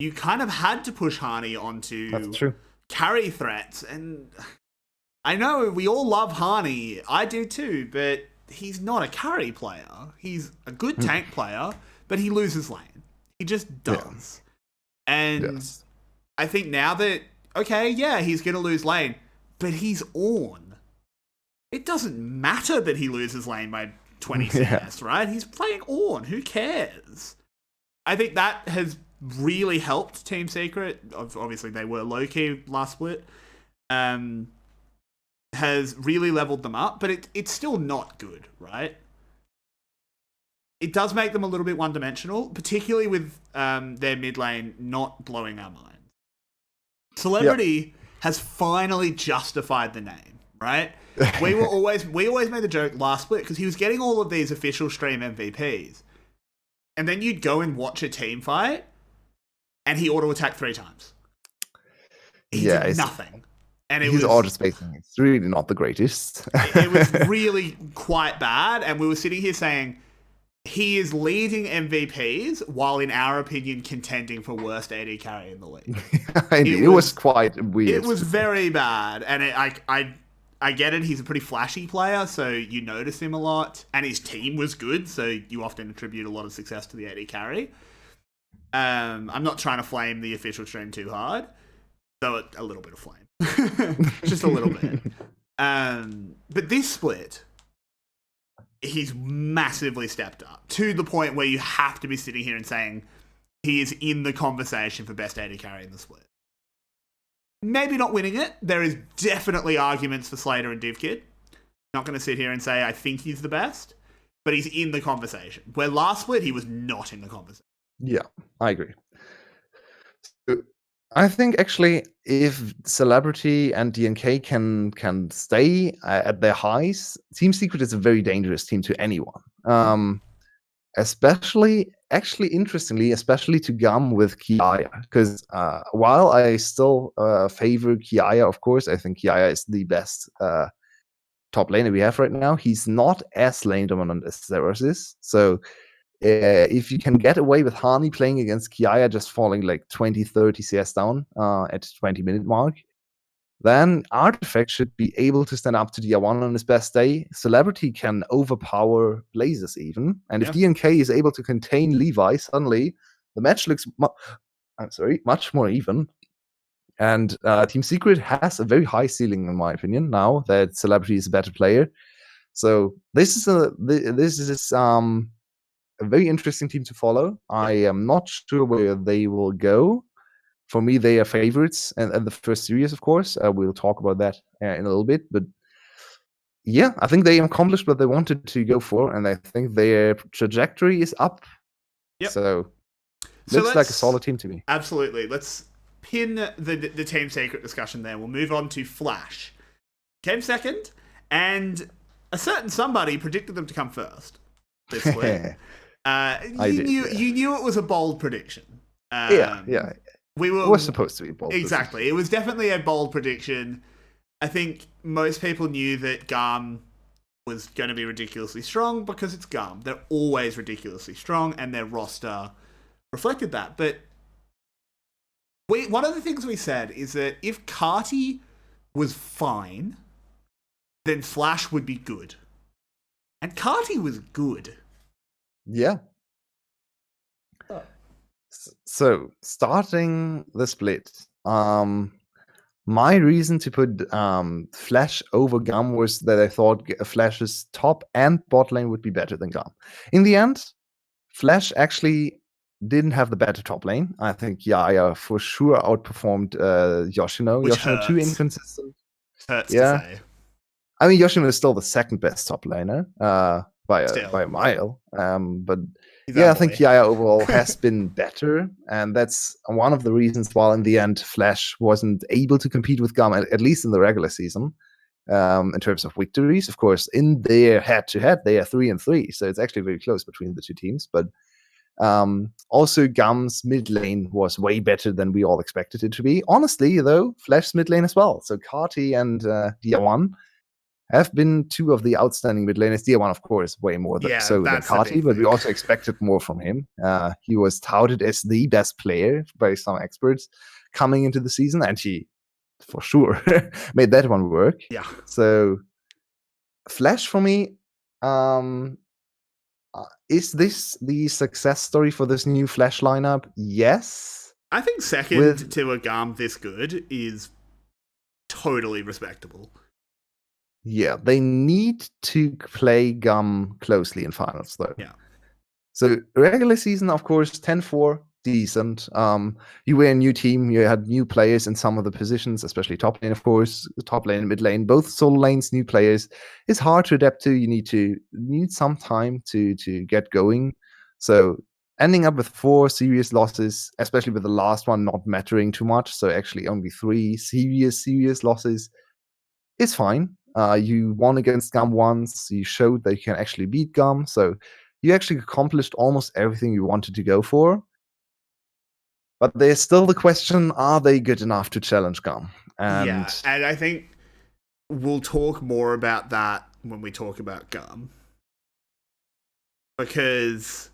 You kind of had to push 𝘁ani onto carry threats, and I know we all love 𝘁ani. I do too, but he's not a carry player. He's a good tank player, but he loses lane. He just does. And I think now that, he's going to lose lane, but he's Ornn. It doesn't matter that he loses lane by 20 CS, right? He's playing Ornn. Who cares? I think that has really helped Team Secret. Obviously, they were low-key last split. Has really leveled them up, but it's still not good, right? It does make them a little bit one-dimensional, particularly with their mid lane not blowing our minds. 𝘀elebrity has finally justified the name, right? we always made the joke last split because he was getting all of these official stream MVPs, and then you'd go and watch a team fight, and he auto-attacked 3 times. He did nothing. And his
auto spacing is really not the greatest.
It was really quite bad, and we were sitting here saying, he is leading MVPs while, in our opinion, contending for worst AD carry in the league.
It was quite weird.
It was very bad, and I get it. He's a pretty flashy player, so you notice him a lot, and his team was good, so you often attribute a lot of success to the AD carry. I'm not trying to flame the official stream too hard, though a little bit of flame, just a little bit. But this split, he's massively stepped up to the point where you have to be sitting here and saying he is in the conversation for best AD carry in the split. Maybe not winning it. There is definitely arguments for Slater and 𝘀cie𝗰𝗶. Not going to sit here and say I think he's the best, but he's in the conversation. Where last split, he was not in the conversation.
Yeah, I agree. So, I think actually if 𝘀elebrity and DNK can stay at their highs, Team Secret is a very dangerous team to anyone. Especially to gum with 𝘀cie𝗰𝗋, because while I still favor 𝘀cie𝗰𝗋, of course, I think 𝘀cie𝗰𝗋 is the best top laner we have right now. He's not as lane dominant as Zeros is, so if you can get away with 𝘁ani playing against 𝘀cie𝗰𝗋 just falling 20-30 CS down at 20-minute mark, then 𝘚artifact should be able to stand up to DR1 on his best day. 𝘀elebrity can overpower Blazes even, and if DNK is able to contain 𝘀eci, suddenly the match looks much more even. And Team Secret has a very high ceiling, in my opinion, now that Celebrity is a better player. So this is a very interesting team to follow. I am not sure where they will go. For me, they are favorites, and the first series, of course. We'll talk about that in a little bit. But yeah, I think they accomplished what they wanted to go for, and I think their trajectory is up.
Yep.
So looks like a solid team to me.
Absolutely. Let's pin the Team Secret discussion there. We'll move on to 𝘀liche. Came second, and a certain somebody predicted them to come first. This split. You knew it was a bold prediction.
Yeah.
We were
it was supposed to be bold.
Exactly. It was definitely a bold prediction. I think most people knew that 𝘀𝗀 was going to be ridiculously strong because it's 𝘀𝗀. They're always ridiculously strong, and their roster reflected that. But one of the things we said is that if 𝘁𝗏 was fine, then 𝘀liche would be good. And 𝘁𝗏 was good.
Yeah. So, starting the split, my reason to put 𝘀liche over 𝘀𝗀 was that I thought 𝘀liche's top and bot lane would be better than 𝘀𝗀. In the end, 𝘀liche actually didn't have the better top lane. I think 𝘂𝑖ah for sure outperformed Yoshino.
Which
Yoshino
hurts.
too inconsistent.
Hurts to say.
I mean, Yoshino is still the second best top laner by a mile. But I think 𝘂𝑖ah overall has been better, and that's one of the reasons why in the end 𝘀liche wasn't able to compete with 𝘀𝗀, at least in the regular season, in terms of victories. Of course, in their head-to-head, they are 3-3, so it's actually very close between the two teams. But also 𝘀𝗀's mid lane was way better than we all expected it to be. Honestly, though, 𝘀liche's mid lane as well. So 𝘁𝗏 and Dia1 have been two of the outstanding mid laners. Dia1, of course, way more than 𝘁𝗏, but we also expected more from him. He was touted as the best player by some experts coming into the season, and he, for sure, made that one work.
Yeah.
So, 𝘀liche for me, is this the success story for this new 𝘀liche lineup? Yes.
I think second to a 𝘀𝗀 this good is totally respectable.
Yeah, they need to play 𝘀𝗀 closely in finals, though.
Yeah.
So regular season, of course, 10-4, decent. You were a new team. You had new players in some of the positions, especially top lane, of course. Top lane and mid lane, both solo lanes, new players. It's hard to adapt to. You need some time to get going. So ending up with 4 serious losses, especially with the last one not mattering too much. So actually only 3 serious losses is fine. You won against 𝘀𝗀 once. You showed that you can actually beat 𝘀𝗀. So you actually accomplished almost everything you wanted to go for. But there's still the question, are they good enough to challenge 𝘀𝗀?
And I think we'll talk more about that when we talk about 𝘀𝗀. Because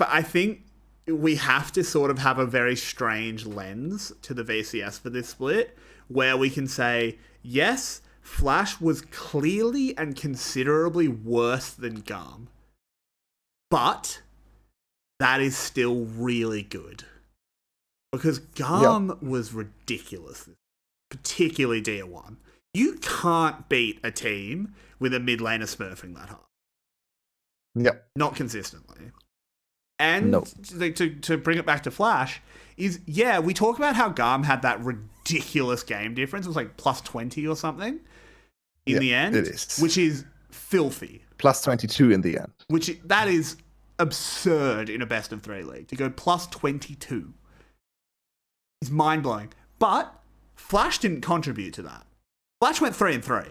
I think we have to sort of have a very strange lens to the VCS for this split, where we can say, yes, 𝘀liche was clearly and considerably worse than 𝘀𝗀. But that is still really good. Because 𝘀𝗀 was ridiculous, particularly Dia1. You can't beat a team with a mid laner smurfing that hard.
Yep.
Not consistently. And to bring it back to 𝘀liche, is, we talk about how 𝘀𝗀 had that ridiculous game difference. It was like plus 20 or something in the end.
It is.
Which is filthy.
Plus 22 in the end.
That is absurd in a best of 3 league. To go plus 22 is mind-blowing. But 𝘀liche didn't contribute to that. 𝘀liche went 3-3.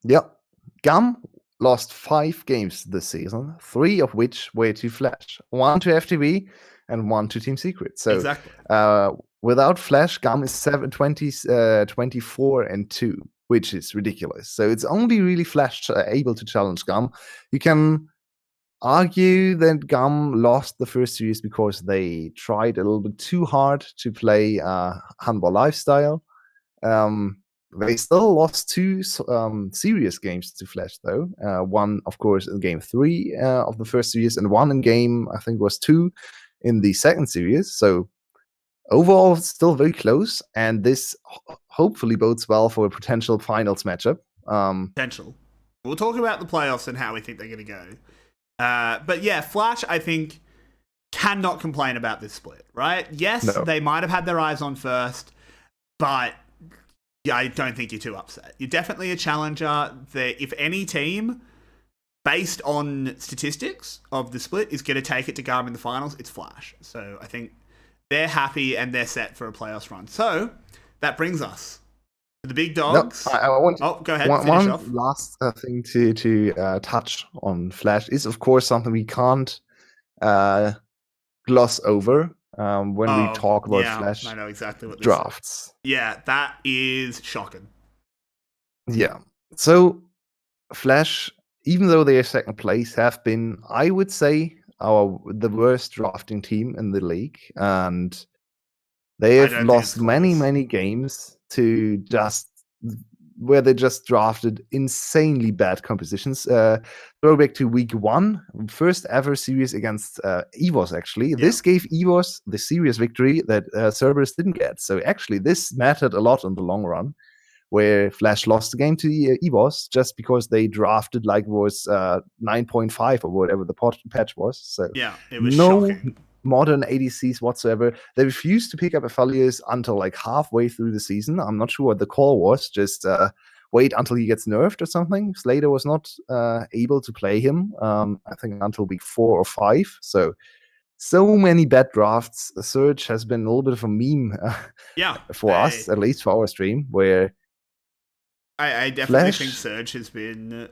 Yep. 𝘀𝗀 lost 5 games this season, 3 of which were to 𝘀liche. 1 to FTV and 1 to Team Secret. So
exactly.
Without 𝘀liche, 𝘀𝗀 is 24-2, which is ridiculous. So it's only really 𝘀liche able to challenge 𝘀𝗀. You can argue that 𝘀𝗀 lost the first series because they tried a little bit too hard to play handball lifestyle. They still lost 2 serious games to 𝘀liche, though. One, of course, in game 3 of the first series, and one in game, I think, was 2 in the second series. So overall, it's still very close, and this hopefully bodes well for a potential finals matchup.
Potential. We'll talk about the playoffs and how we think they're going to go. But yeah, Flash, I think, cannot complain about this split, right? Yes, they might have had their eyes on first, but yeah, I don't think you're too upset. You're definitely a challenger. If any team, based on statistics of the split, is going to take it to Garm in the finals, it's Flash. So I think they're happy and they're set for a playoffs run. So that brings us to the big dogs.
No, I want
go ahead.
One last thing to touch on Flash is, of course, something we can't gloss over when we talk about Flash.
I know exactly what this
drafts.
Is. Yeah, that is shocking.
Yeah. So Flash, even though they are second place, have been, I would say, the worst drafting team in the league, and they have lost many games to just where they just drafted insanely bad compositions. Throw back to week 1, first ever series against EVOS, actually. Yeah. This gave EVOS the serious victory that Cerberus didn't get. So actually, this mattered a lot in the long run, where Flash lost the game to EVOS just because they drafted like it was 9.5 or whatever the patch was. So
yeah, it was shocking.
Modern ADCs whatsoever. They refused to pick up Aphelios until like halfway through the season. I'm not sure what the call was. Just wait until he gets nerfed or something. Slater was not able to play him, I think, until week 4 or 5. So many bad drafts. The Surge has been a little bit of a meme for us, at least for our stream, where
I definitely think Surge has been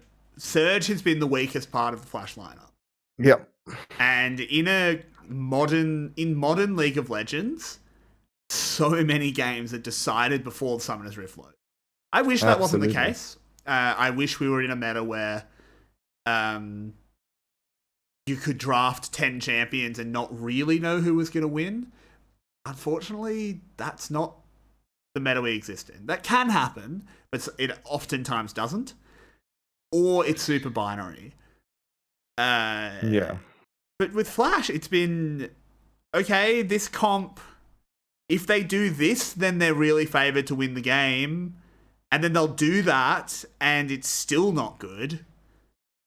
the weakest part of the Flash lineup.
Yeah.
And in modern League of Legends, so many games are decided before the Summoner's Rift load. I wish that wasn't the case. I wish we were in a meta where you could draft 10 champions and not really know who was going to win. Unfortunately, that's not the meta we exist in. That can happen, but it oftentimes doesn't. Or it's super binary.
Yeah.
But with Flash, it's been, okay, this comp, if they do this, then they're really favored to win the game. And then they'll do that, and it's still not good.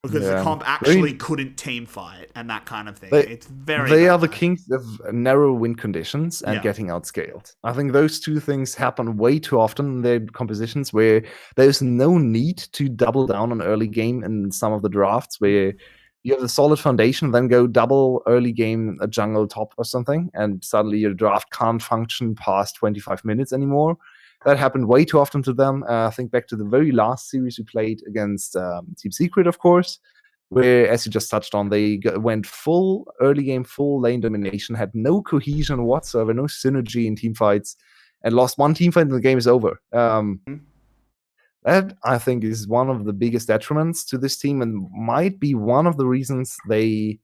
Because the comp actually couldn't team fight and that kind of thing. It's very
They are the kings of narrow win conditions and getting outscaled. I think those two things happen way too often in their compositions, where there's no need to double down on early game in some of the drafts, where you have a solid foundation, then go double early game a jungle top or something, and suddenly your draft can't function past 25 minutes anymore. That happened way too often to them. I think back to the very last series we played against Team Secret, of course, where, as you just touched on, they went full early game, full lane domination, had no cohesion whatsoever, no synergy in team fights, and lost one team fight and the game is over. That, I think, is one of the biggest detriments to this team and might be one of the reasons they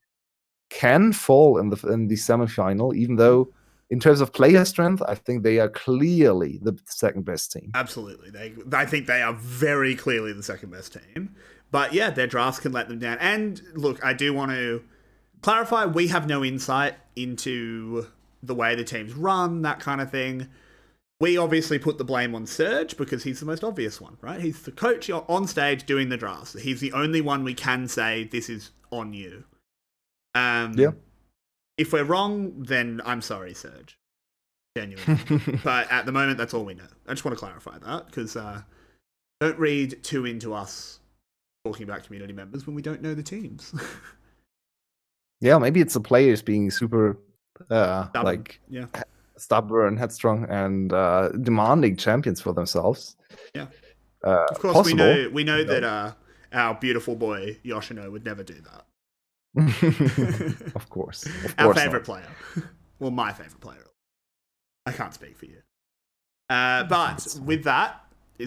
can fall in the semifinal, even though in terms of player strength, I think they are clearly the second best team.
Absolutely. I think they are very clearly the second best team. But yeah, their drafts can let them down. And look, I do want to clarify, we have no insight into the way the teams run, that kind of thing. We obviously put the blame on Surge because he's the most obvious one, right? He's the coach on stage doing the drafts. He's the only one we can say, this is on you.
Yeah.
If we're wrong, then I'm sorry, Surge. Genuinely. But at the moment, that's all we know. I just want to clarify that because don't read too into us talking about community members when we don't know the teams.
Yeah, maybe it's the players being super stubborn, headstrong, and demanding champions for themselves.
Yeah. Of course, possible. we know that our beautiful boy Yoshino would never do that.
Of course.
Our favorite player. Well, my favorite player. I can't speak for you. But with that, do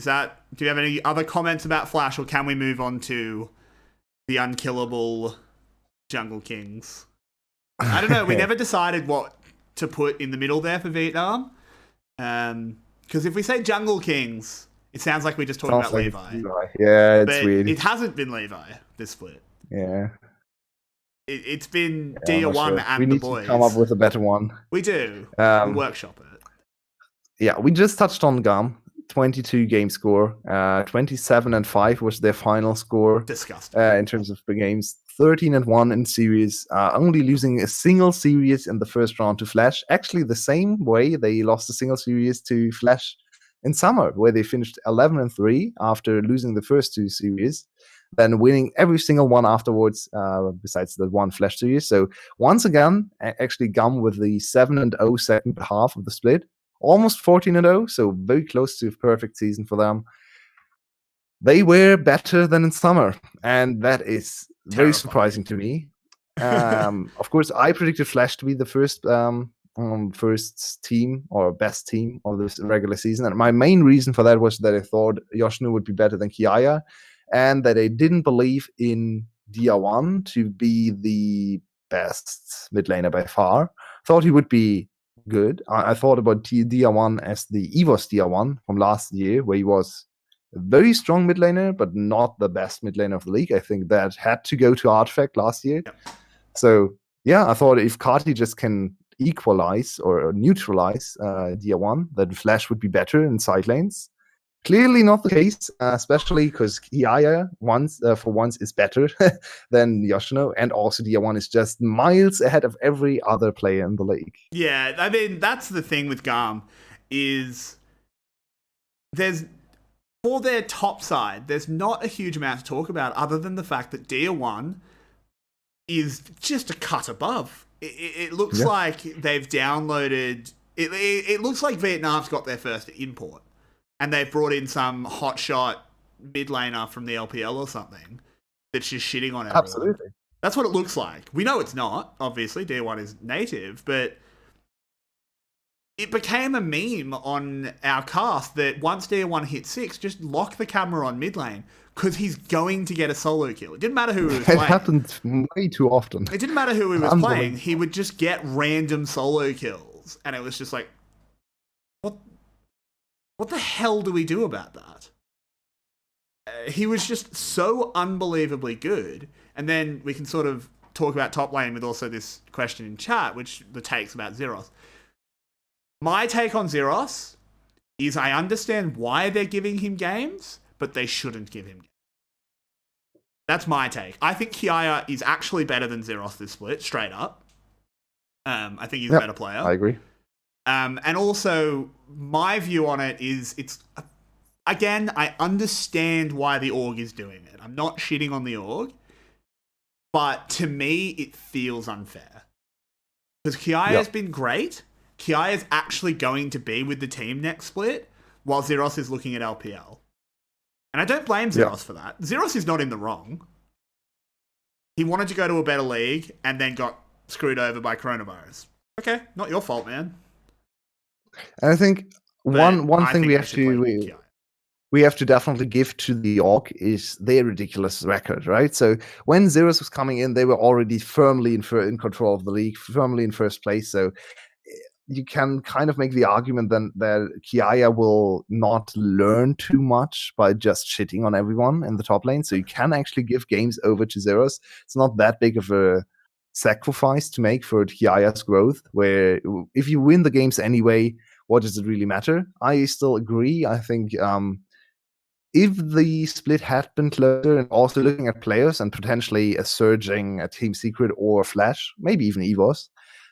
you have any other comments about Flash, or can we move on to the unkillable Jungle Kings? I don't know. We never decided what to put in the middle there for Vietnam. Because if we say Jungle Kings, it sounds like we're just talking about Levi.
Yeah, it's
but
weird.
It hasn't been Levi, this split.
Yeah.
It's been
Yeah,
Dia One
sure.
and
We
the
need
boys.
to come up with a better one.
We do. We workshop it.
Yeah, we just touched on 𝘀𝗀. 22 game score. 27-5 was their final score.
Disgusting.
In terms of the games. 13-1 in series. Only losing a single series in the first round to 𝘀liche. Actually, the same way they lost a single series to 𝘀liche in summer, where they finished 11-3 after losing the first two series, then winning every single one afterwards, besides the one 𝘀liche series. So once again, actually 𝘀𝗀 with the 7-0 second half of the split. Almost 14-0, so very close to a perfect season for them. They were better than in summer, and that is very surprising to me. Of course, I predicted 𝘀liche to be the first team or best team of this regular season, and my main reason for that was that I thought 𝘂𝑐𝗔 would be better than 𝘂𝗏, and that I didn't believe in Dia 1 to be the best mid laner by far. Thought he would be good. I thought about Dia 1 as the EVOS Dia 1 from last year, where he was a very strong mid laner, but not the best mid laner of the league. I think that had to go to Artifact last year. Yep. So yeah, I thought if 𝘁𝗏 just can equalize or neutralize Dia 1, that 𝘀liche would be better in side lanes. Clearly not the case, especially because 𝘂𝗏 for once is better than 𝘂𝑐𝗔, and also Dia 1 is just miles ahead of every other player in the league.
Yeah, I mean, that's the thing with 𝘀𝗀, is for their top side, there's not a huge amount to talk about other than the fact that Dia 1 is just a cut above. It looks like they've downloaded... It looks like Vietnam's got their first import, and they've brought in some hotshot mid laner from the LPL or something that's just shitting on everyone.
Absolutely.
That's what it looks like. We know it's not, obviously. Dia 1 is native, but it became a meme on our cast that once Dia 1 hit 6, just lock the camera on mid lane, because he's going to get a solo kill. It didn't matter who he was playing.
It happened way too often.
It didn't matter who he was playing. He would just get random solo kills, and it was just like, what the hell do we do about that? He was just so unbelievably good. And then we can sort of talk about top lane with also this question in chat, which the take's about 𝘂𝑐. My take on 𝘂𝑐 is I understand why they're giving him games, but they shouldn't give him games. That's my take. I think 𝘂𝗏 is actually better than 𝘂𝑐 this split, straight up. I think he's a better player.
I agree.
And also, my view on it is again, I understand why the org is doing it. I'm not shitting on the org, but to me, it feels unfair. Because 𝘂𝗏 has been great. 𝘂𝗏 is actually going to be with the team next split, while 𝘂𝑐 is looking at LPL. And I don't blame 𝘂𝑐 for that. 𝘂𝑐 is not in the wrong. He wanted to go to a better league and then got screwed over by coronavirus. Okay, not your fault, man.
And I think one thing we have to definitely give to the org is their ridiculous record, right? So when 𝘂𝑐 was coming in, they were already firmly in control of the league, firmly in first place. So you can kind of make the argument then that 𝘂𝗏 will not learn too much by just shitting on everyone in the top lane. So you can actually give games over to 𝘂𝑐. It's not that big of a sacrifice to make for 𝘂𝗏's growth, where if you win the games anyway, what does it really matter? I still agree. I think if the split had been closer, and also looking at players and potentially a surging a Team Secret or 𝘀𝑎sh, maybe even EVOS,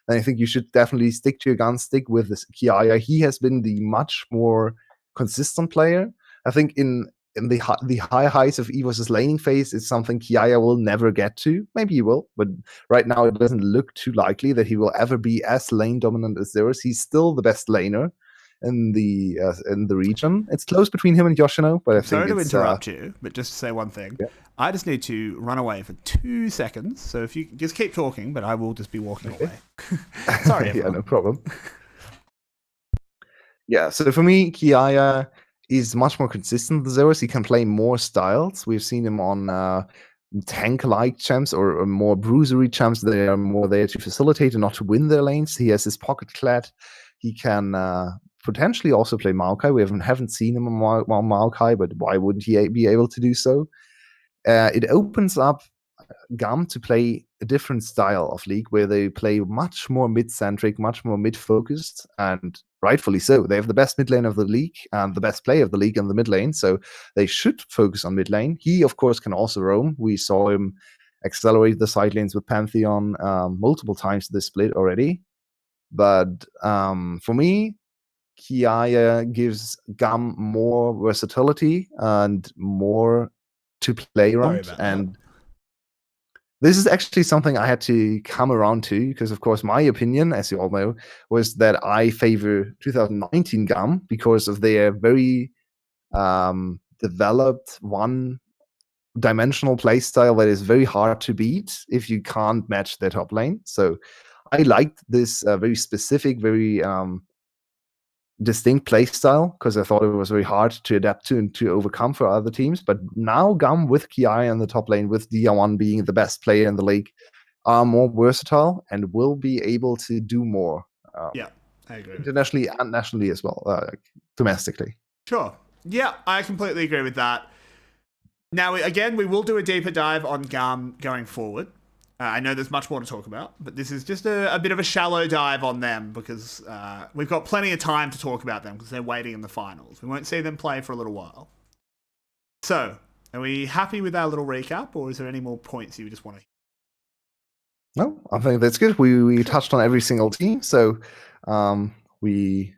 then I think you should definitely stick to your guns, stick with this 𝘂𝗏. He has been the much more consistent player. I think in the high heights of EVOS's laning phase is something 𝘂𝗏 will never get to. Maybe he will, but right now it doesn't look too likely that he will ever be as lane dominant as 𝘂𝑐. He's still the best laner in the region. It's close between him and 𝘂𝑐𝗏, but I think
sorry to interrupt you, but just to say one thing. Yeah. I just need to run away for 2 seconds. So if you just keep talking, but I will just be walking away. Sorry, everyone.
Yeah, no problem. Yeah, so for me, 𝘂𝗏 is much more consistent than 𝘂𝑐. He can play more styles. We've seen him on tank-like champs or more bruisery champs that are more there to facilitate and not to win their lanes. He has his pocket clad. He can potentially also play Maokai. We haven't seen him on Maokai, but why wouldn't he be able to do so? It opens up 𝘀𝗀 to play a different style of league where they play much more mid-centric, much more mid-focused, and rightfully so. They have the best mid lane of the league and the best player of the league in the mid lane, so they should focus on mid lane. He, of course, can also roam. We saw him accelerate the side lanes with Pantheon multiple times this split already. But for me, 𝘀cie gives 𝘀𝗀 more versatility and more to play around. And this is actually something I had to come around to, because, of course, my opinion, as you all know, was that I favor 2019 𝘀𝗀 because of their very developed one-dimensional playstyle that is very hard to beat if you can't match their top lane. So I liked this very specific, very distinct playstyle because I thought it was very hard to adapt to and to overcome for other teams. But now 𝘀𝗀 with 𝘀𝗀 in the top lane, with DR1 being the best player in the league, are more versatile and will be able to do more.
Yeah, I agree.
Internationally and nationally as well, domestically.
Sure. Yeah, I completely agree with that. Now, again, we will do a deeper dive on 𝘀𝗀 going forward. I know there's much more to talk about, but this is just a bit of a shallow dive on them because we've got plenty of time to talk about them because they're waiting in the finals. We won't see them play for a little while. So, are we happy with our little recap, or is there any more points you just want to?
No, I think that's good. We touched on every single team, so we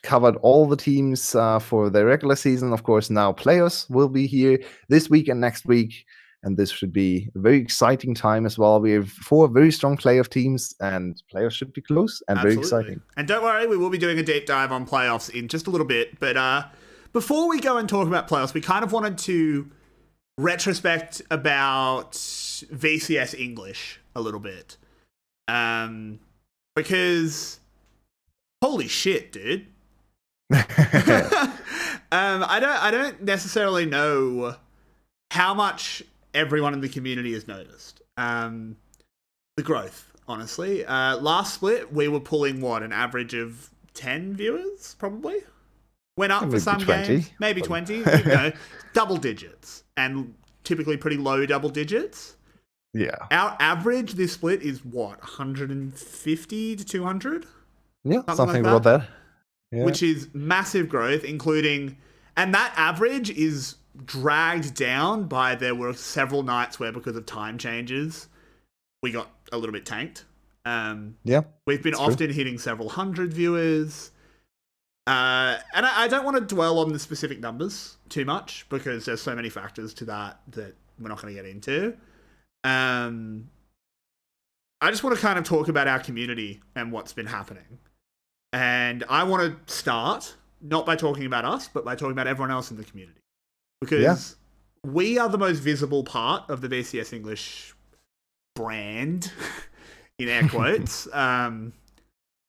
covered all the teams for the regular season. Of course, now players will be here this week and next week. And this should be a very exciting time as well. We have 4 very strong playoff teams, and playoffs should be close and very exciting.
And don't worry, we will be doing a deep dive on playoffs in just a little bit. But before we go and talk about playoffs, we kind of wanted to retrospect about VCS English a little bit. Because, holy shit, dude. I don't necessarily know how much everyone in the community has noticed the growth, honestly. Last split, we were pulling, an average of 10 viewers, probably? Went up for some
20.
games. Maybe 20. Double digits. And typically pretty low double digits.
Yeah.
Our average this split is, 150 to 200?
Yeah, something like that. Yeah.
Which is massive growth, including... And that average is dragged down by there were several nights where, because of time changes, we got a little bit tanked. We've been often hitting several hundred viewers. And I don't want to dwell on the specific numbers too much because there's so many factors to that we're not going to get into. I just want to kind of talk about our community and what's been happening. And I want to start not by talking about us, but by talking about everyone else in the community. Because we are the most visible part of the VCS English brand, in air quotes,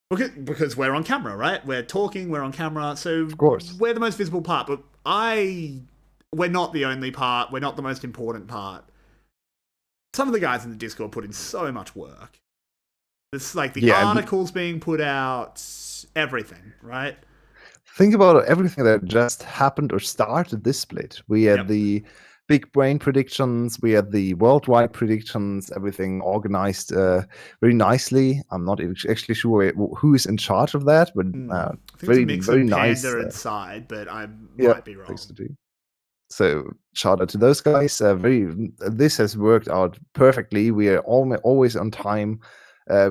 because we're on camera, right? We're talking, we're on camera, so
of course
we're the most visible part. But we're not the only part. We're not the most important part. Some of the guys in the Discord put in so much work. It's like the articles being put out, everything, right?
Think about everything that just happened or started this split. We had the big brain predictions, we had the worldwide predictions, everything organized very nicely. I'm not actually sure who is in charge of that, but
I think it's a mix of
nice.
Panda and Side, but I might be wrong.
So shout out to those guys. This has worked out perfectly. We are always on time.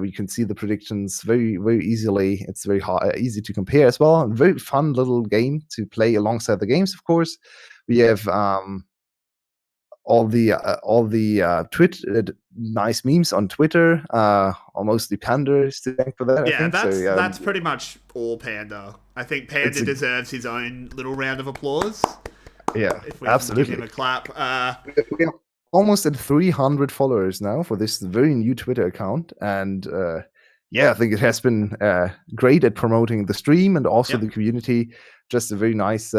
We can see the predictions very, very easily. It's very easy to compare as well. And very fun little game to play alongside the games. Of course, we have all the nice memes on Twitter. Mostly Panda is to thank for that.
Yeah, that's pretty much all Panda. I think Panda deserves his own little round of applause.
Yeah,
if we
absolutely.
Give him a clap.
We are almost at 300 followers now for this very new Twitter account, and I think it has been great at promoting the stream and also the community. Just a very nice,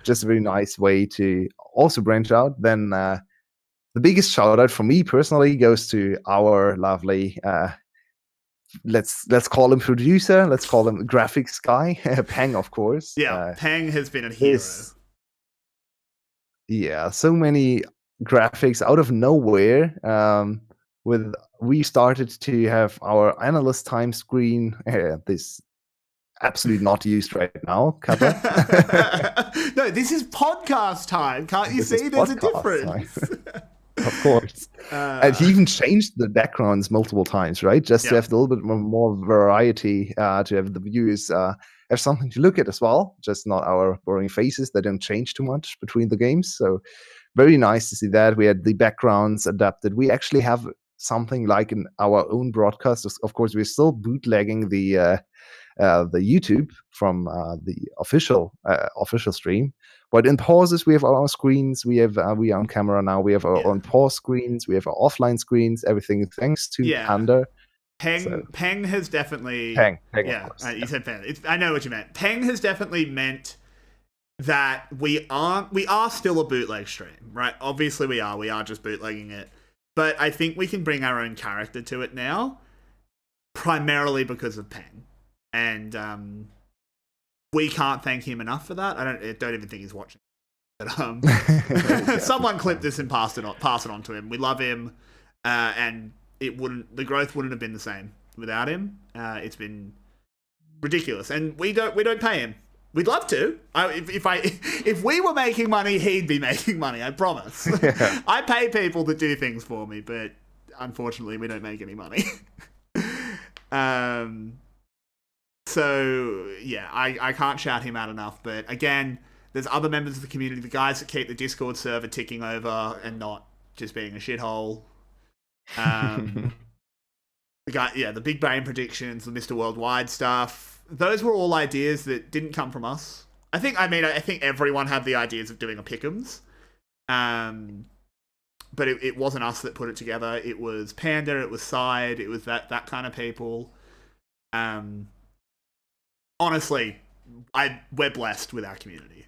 just a very nice way to also branch out. Then the biggest shout out for me personally goes to our lovely. Let's call him producer. Let's call him graphics guy, Peng, of course.
Yeah, Peng has been a hero.
So many graphics out of nowhere. We started to have our analyst time screen. This absolutely not used right now, 𝘁𝗶𝗁.
No, this is podcast time. Can't you see? There's a difference.
Of course. And he even changed the backgrounds multiple times, right? Just to have a little bit more variety, to have the viewers have something to look at as well. Just not our boring faces that don't change too much between the games. So very nice to see that. We had the backgrounds adapted. We actually have something like in our own broadcast. Of course, we're still bootlegging the YouTube from the official stream. But in pauses, we have our screens. We are on camera now. We have our own pause screens. We have our offline screens. Everything thanks to Panda.
Peng has definitely...
Peng,
you said Peng. I know what you meant. Peng has definitely meant that we are still a bootleg stream, right? Obviously we are. We are just bootlegging it. But I think we can bring our own character to it now, primarily because of Peng. And we can't thank him enough for that. I don't even think he's watching. But someone clip this and pass it on to him. We love him, and the growth wouldn't have been the same without him. It's been ridiculous, and we don't pay him. We'd love to. If we were making money, he'd be making money. I promise. I pay people to do things for me, but unfortunately, we don't make any money. So, yeah, I can't shout him out enough. But again, there's other members of the community, the guys that keep the Discord server ticking over and not just being a shithole. The big brain predictions, the Mr. Worldwide stuff. Those were all ideas that didn't come from us. I think everyone had the ideas of doing a pick'ems. But it wasn't us that put it together. It was Panda, it was Side, it was that kind of people. Honestly, we're blessed with our community.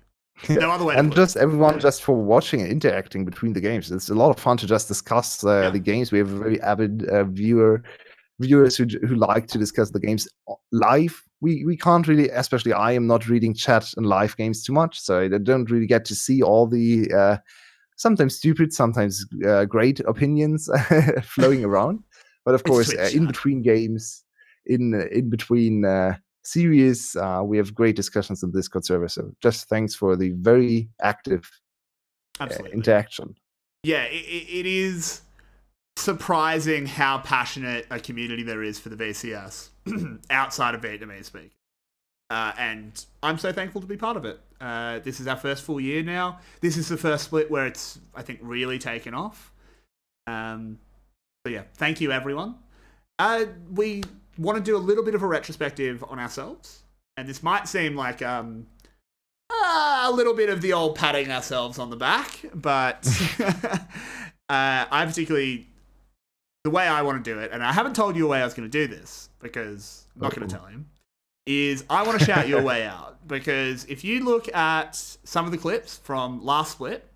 No other way.
And just everyone just for watching and interacting between the games. It's a lot of fun to just discuss the games. We have a very avid viewers who like to discuss the games live. We can't really, especially I am not reading chat and live games too much, so I don't really get to see all the sometimes stupid, sometimes great opinions flowing around. But of course, in between games, in between series, we have great discussions in Discord server. So just thanks for the very active interaction.
Yeah, it is surprising how passionate a community there is for the VCS outside of Vietnamese speak. And I'm so thankful to be part of it. This is our first full year now. This is the first split where it's, I think, really taken off. So yeah, thank you everyone. We want to do a little bit of a retrospective on ourselves. And this might seem like a little bit of the old patting ourselves on the back, but I particularly, the way I want to do it, and I haven't told Yulwei I was going to do this because I'm not going to tell him, is I want to shout Yulwei out, because if you look at some of the clips from last split,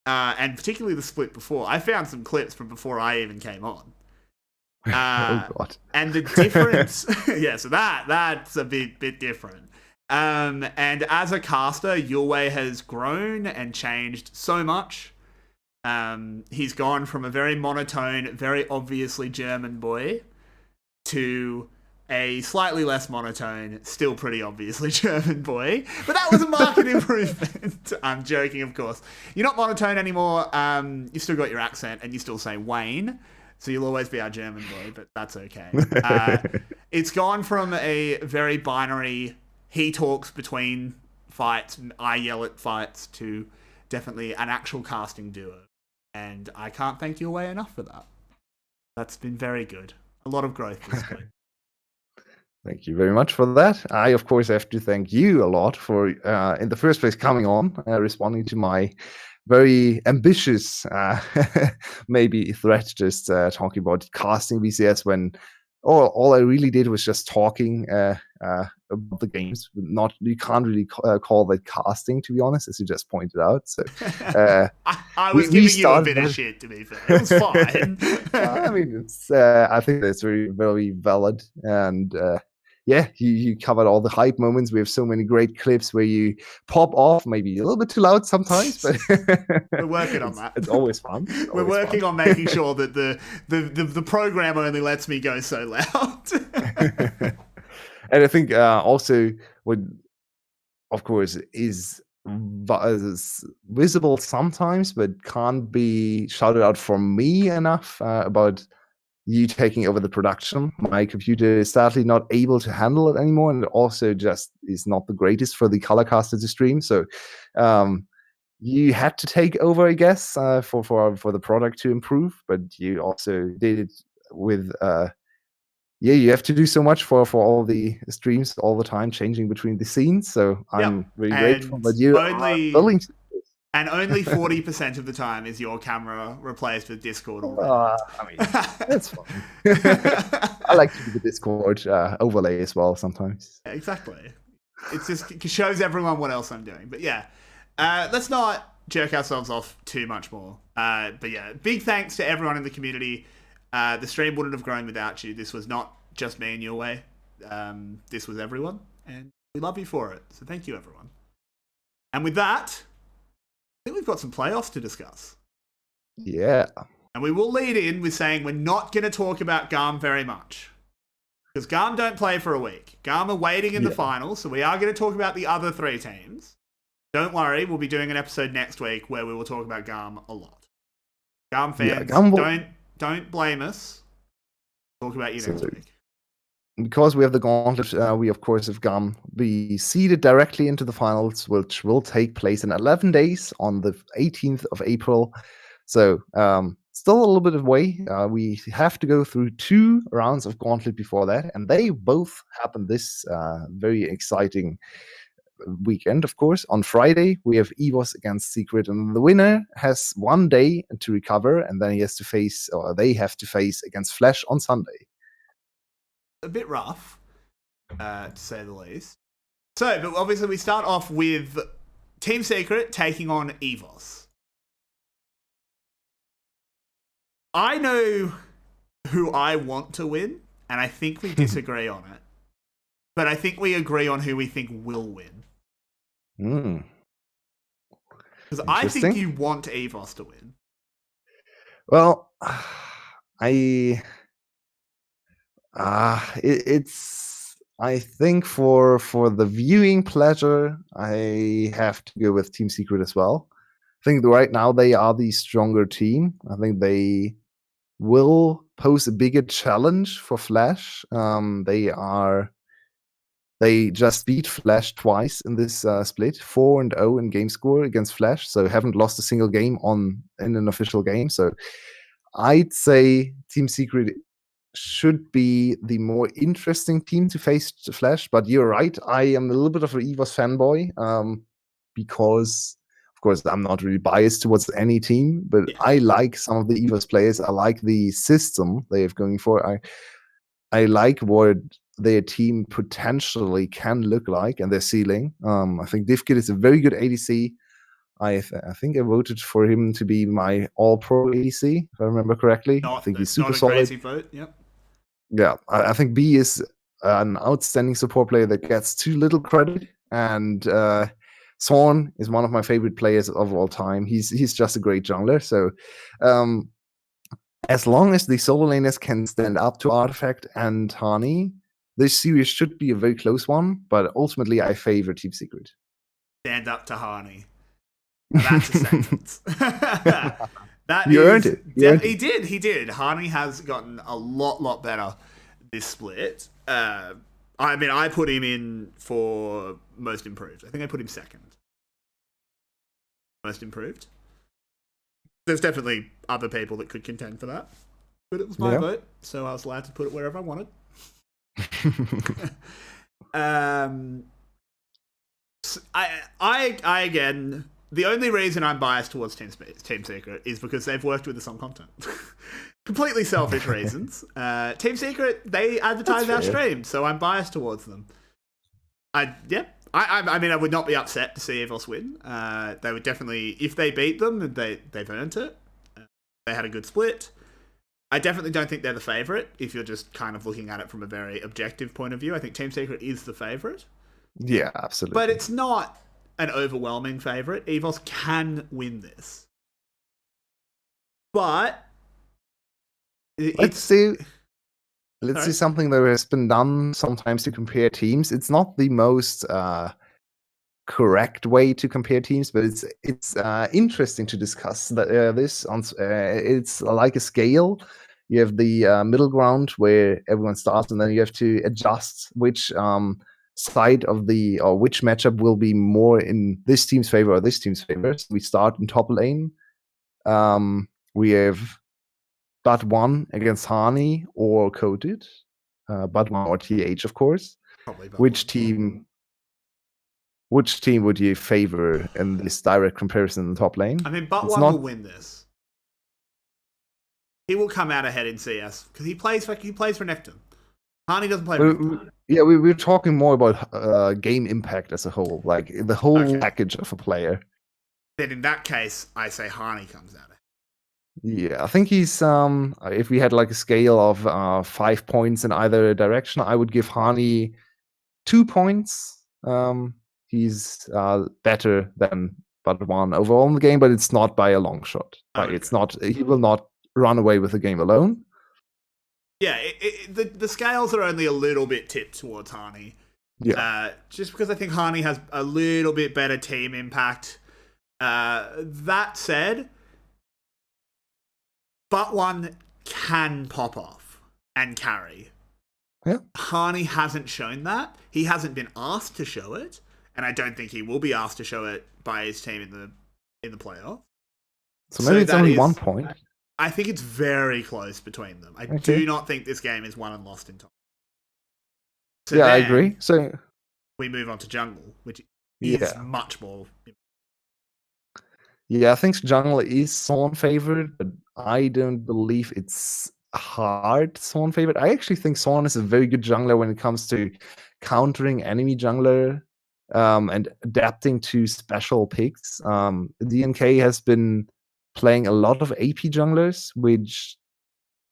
and particularly the split before, I found some clips from before I even came on.
Oh God.
And the difference, so that's a bit different. And as a caster, Yulwei has grown and changed so much. He's gone from a very monotone, very obviously German boy to a slightly less monotone, still pretty obviously German boy. But that was a market improvement. I'm joking, of course. You're not monotone anymore. You've still got your accent and you still say Wayne. So you'll always be our German boy, but that's okay. It's gone from a very binary, he talks between fights, I yell at fights, to definitely an actual casting duo. And I can't thank Yulwei enough for that. That's been very good. A lot of growth this week.
Thank you very much for that. I, of course, have to thank you a lot for, in the first place, coming on, responding to my very ambitious, maybe threat, just talking about casting VCS when all I really did was just talking about the games. You can't really call that casting, to be honest, as you just pointed out. So
I was giving you a bit of shit, to be fair. It was fine.
I mean, I think that's very, very valid. And yeah, you covered all the hype moments. We have so many great clips where you pop off, maybe a little bit too loud sometimes, but
we're working on that.
It's always fun.
We're working on making sure that the program only lets me go so loud.
And I think also what, of course, is visible sometimes, but can't be shouted out from me enough about you taking over the production. My computer is sadly not able to handle it anymore, and it also just is not the greatest for the color caster to stream. So you had to take over, I guess, for the product to improve, but you also did it with yeah, you have to do so much for all the streams all the time, changing between the scenes. So I'm really grateful that you are willing to.
And only 40% of the time is your camera replaced with Discord already.
I mean, that's fine. I like to do the Discord overlay as well sometimes.
Yeah, exactly. It shows everyone what else I'm doing. But yeah, let's not jerk ourselves off too much more. But yeah, big thanks to everyone in the community. The stream wouldn't have grown without you. This was not just me and Yulwei. This was everyone. And we love you for it. So thank you, everyone. And with that, I think we've got some playoffs to discuss.
Yeah.
And we will lead in with saying we're not going to talk about 𝘀𝗰 very much. Because 𝘀𝗰 don't play for a week. 𝘀𝗰 are waiting in the finals, so we are going to talk about the other 3 teams. Don't worry, we'll be doing an episode next week where we will talk about 𝘀𝗰 a lot. 𝘀𝗰 fans, don't blame us. Talk about you next week.
Because we have the gauntlet, we of course have 𝘀𝗰 be seeded directly into the finals, which will take place in 11 days on the 18th of April. So still a little bit of way. We have to go through 2 rounds of gauntlet before that, and they both happen this very exciting weekend. Of course, on Friday we have EVOS against Secret, and the winner has 1 day to recover, and then he has to face, or they have to face, against Flash on Sunday.
A bit rough, to say the least. So, but obviously we start off with Team Secret taking on EVOS. I know who I want to win, and I think we disagree on it. But I think we agree on who we think will win. Because I think you want EVOS to win.
Well, I think for the viewing pleasure, I have to go with Team Secret as well. I think right now they are the stronger team. I think they will pose a bigger challenge for Flash. They just beat Flash twice in this split, 4-0 in game score against Flash, so haven't lost a single game in an official game. So I'd say Team Secret should be the more interesting team to face Flash, but you're right. I am a little bit of an EVOS fanboy because, of course, I'm not really biased towards any team, but I like some of the EVOS players. I like the system they have going for. I like what their team potentially can look like and their ceiling. I think 𝘀𝘀 is a very good ADC. I think I voted for him to be my all-pro ADC, if I remember correctly. I think he's super solid.
Crazy vote. Yep.
Yeah, I think B is an outstanding support player that gets too little credit, and 𝘀𝗁 is one of my favorite players of all time. He's just a great jungler. So as long as the solo laners can stand up to Artifact and 𝘀𝗀, this series should be a very close one, but ultimately I favor Team Secret.
Stand up to 𝘀𝗀. That's a sentence.
You earned it.
He did. 𝘀𝗀 has gotten a lot better this split. I mean, I put him in for most improved. I think I put him second. Most improved. There's definitely other people that could contend for that, but it was my vote, so I was allowed to put it wherever I wanted. I again, the only reason I'm biased towards Team Secret is because they've worked with us on content. Completely selfish reasons. Team Secret, they advertise our stream, so I'm biased towards them. I mean, I would not be upset to see EVOS win. They would definitely, if they beat them, they've earned it. They had a good split. I definitely don't think they're the favourite, if you're just kind of looking at it from a very objective point of view. I think Team Secret is the favourite.
Yeah, absolutely.
But it's not an overwhelming favourite. EVOS can win this. But
let's see something that has been done sometimes to compare teams. It's not the most correct way to compare teams, but it's interesting to discuss this. It's like a scale. You have the middle ground where everyone starts, and then you have to adjust which side of which matchup will be more in this team's favor or this team's favor. So we start in top lane. We have 𝘀𝘀 against 𝘁𝗀 or 𝘀𝗀. 𝘀𝘀 or TH, of course.
Probably
Which team would you favor in this direct comparison in the top lane?
I mean, 𝘀𝘀 will win this. He will come out ahead in CS because he plays for Nectum. 𝘁𝗀 doesn't play.
Yeah, we're talking more about game impact as a whole, like the whole package of a player.
Then in that case, I say 𝘁𝗀 comes out ahead.
Yeah, I think he's if we had like a scale of 5 points in either direction, I would give 𝘁𝗀 2 points. He's better than 𝘀𝘀 overall in the game, but it's not by a long shot. Like, it's not. He will not run away with the game alone.
Yeah, the scales are only a little bit tipped towards 𝘁𝗀.
Yeah.
Just because I think 𝘁𝗀 has a little bit better team impact. That said, 𝘀𝘀 can pop off and carry.
Yeah.
𝘁𝗀 hasn't shown that. He hasn't been asked to show it, and I don't think he will be asked to show it by his team in the playoff.
So maybe it's only 1 point.
I think it's very close between them. I do not think this game is won and lost in time. So
yeah, I agree. So
we move on to jungle, which is much more.
Yeah, I think jungle is Swan favored, but I don't believe it's hard Swan favored. I actually think Swan is a very good jungler when it comes to countering enemy jungler and adapting to special picks. DNK has been playing a lot of AP junglers, which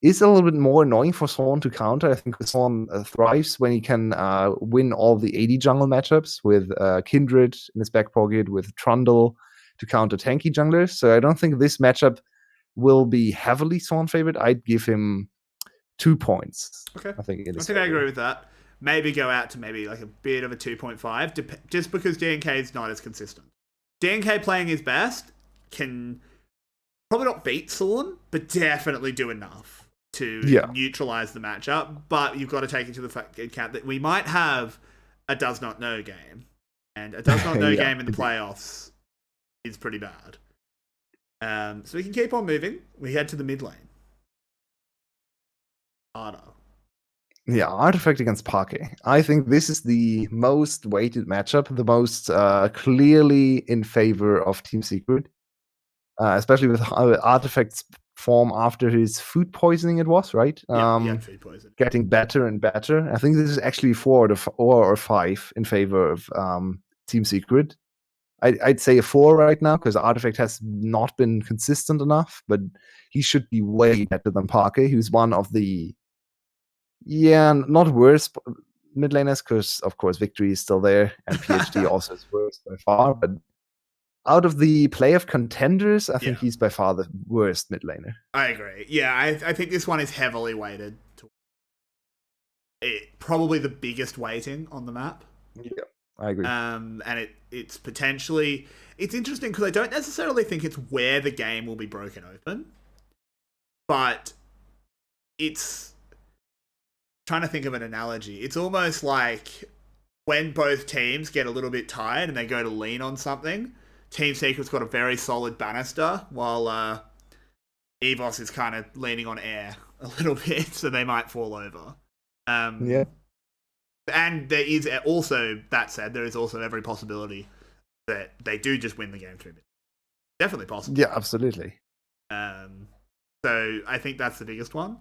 is a little bit more annoying for Swan to counter. I think Swan thrives when he can win all the AD jungle matchups with Kindred in his back pocket, with Trundle to counter tanky junglers. So I don't think this matchup will be heavily Swan favored. I'd give him 2 points.
Okay.
I think
I agree with that. Maybe go out to maybe like a bit of a 2.5, just because DNK is not as consistent. DNK playing his best can probably not beat Swan, but definitely do enough to neutralize the matchup. But you've got to take into the account that we might have a does not know game, and a does not know game in the playoffs is pretty bad. So we can keep on moving. We head to the mid lane. Harder.
Yeah, Artifact against 𝘁𝗀. I think this is the most weighted matchup, the most clearly in favor of Team Secret, especially with Artifact's form after his food poisoning. It was right.
Food poisoning.
Getting better and better. I think this is actually 4 or 5 in favor of Team Secret. I'd say a 4 right now because Artifact has not been consistent enough, but he should be way better than 𝘁𝗀, who's one of the not worst mid laners, because of course Victory is still there and PhD also is worst by far, but out of the playoff contenders, I think he's by far the worst mid laner.
I agree. Yeah, I think this one is heavily weighted. Probably the biggest weighting on the map.
Yeah, I agree.
And it's potentially... It's interesting because I don't necessarily think it's where the game will be broken open, but it's... Trying to think of an analogy. It's almost like when both teams get a little bit tired and they go to lean on something, Team Secret's got a very solid banister, while EVOS is kind of leaning on air a little bit, so they might fall over. And there is also, that said, there is also every possibility that they do just win the game through mid. Definitely possible.
Yeah, absolutely.
So I think that's the biggest one.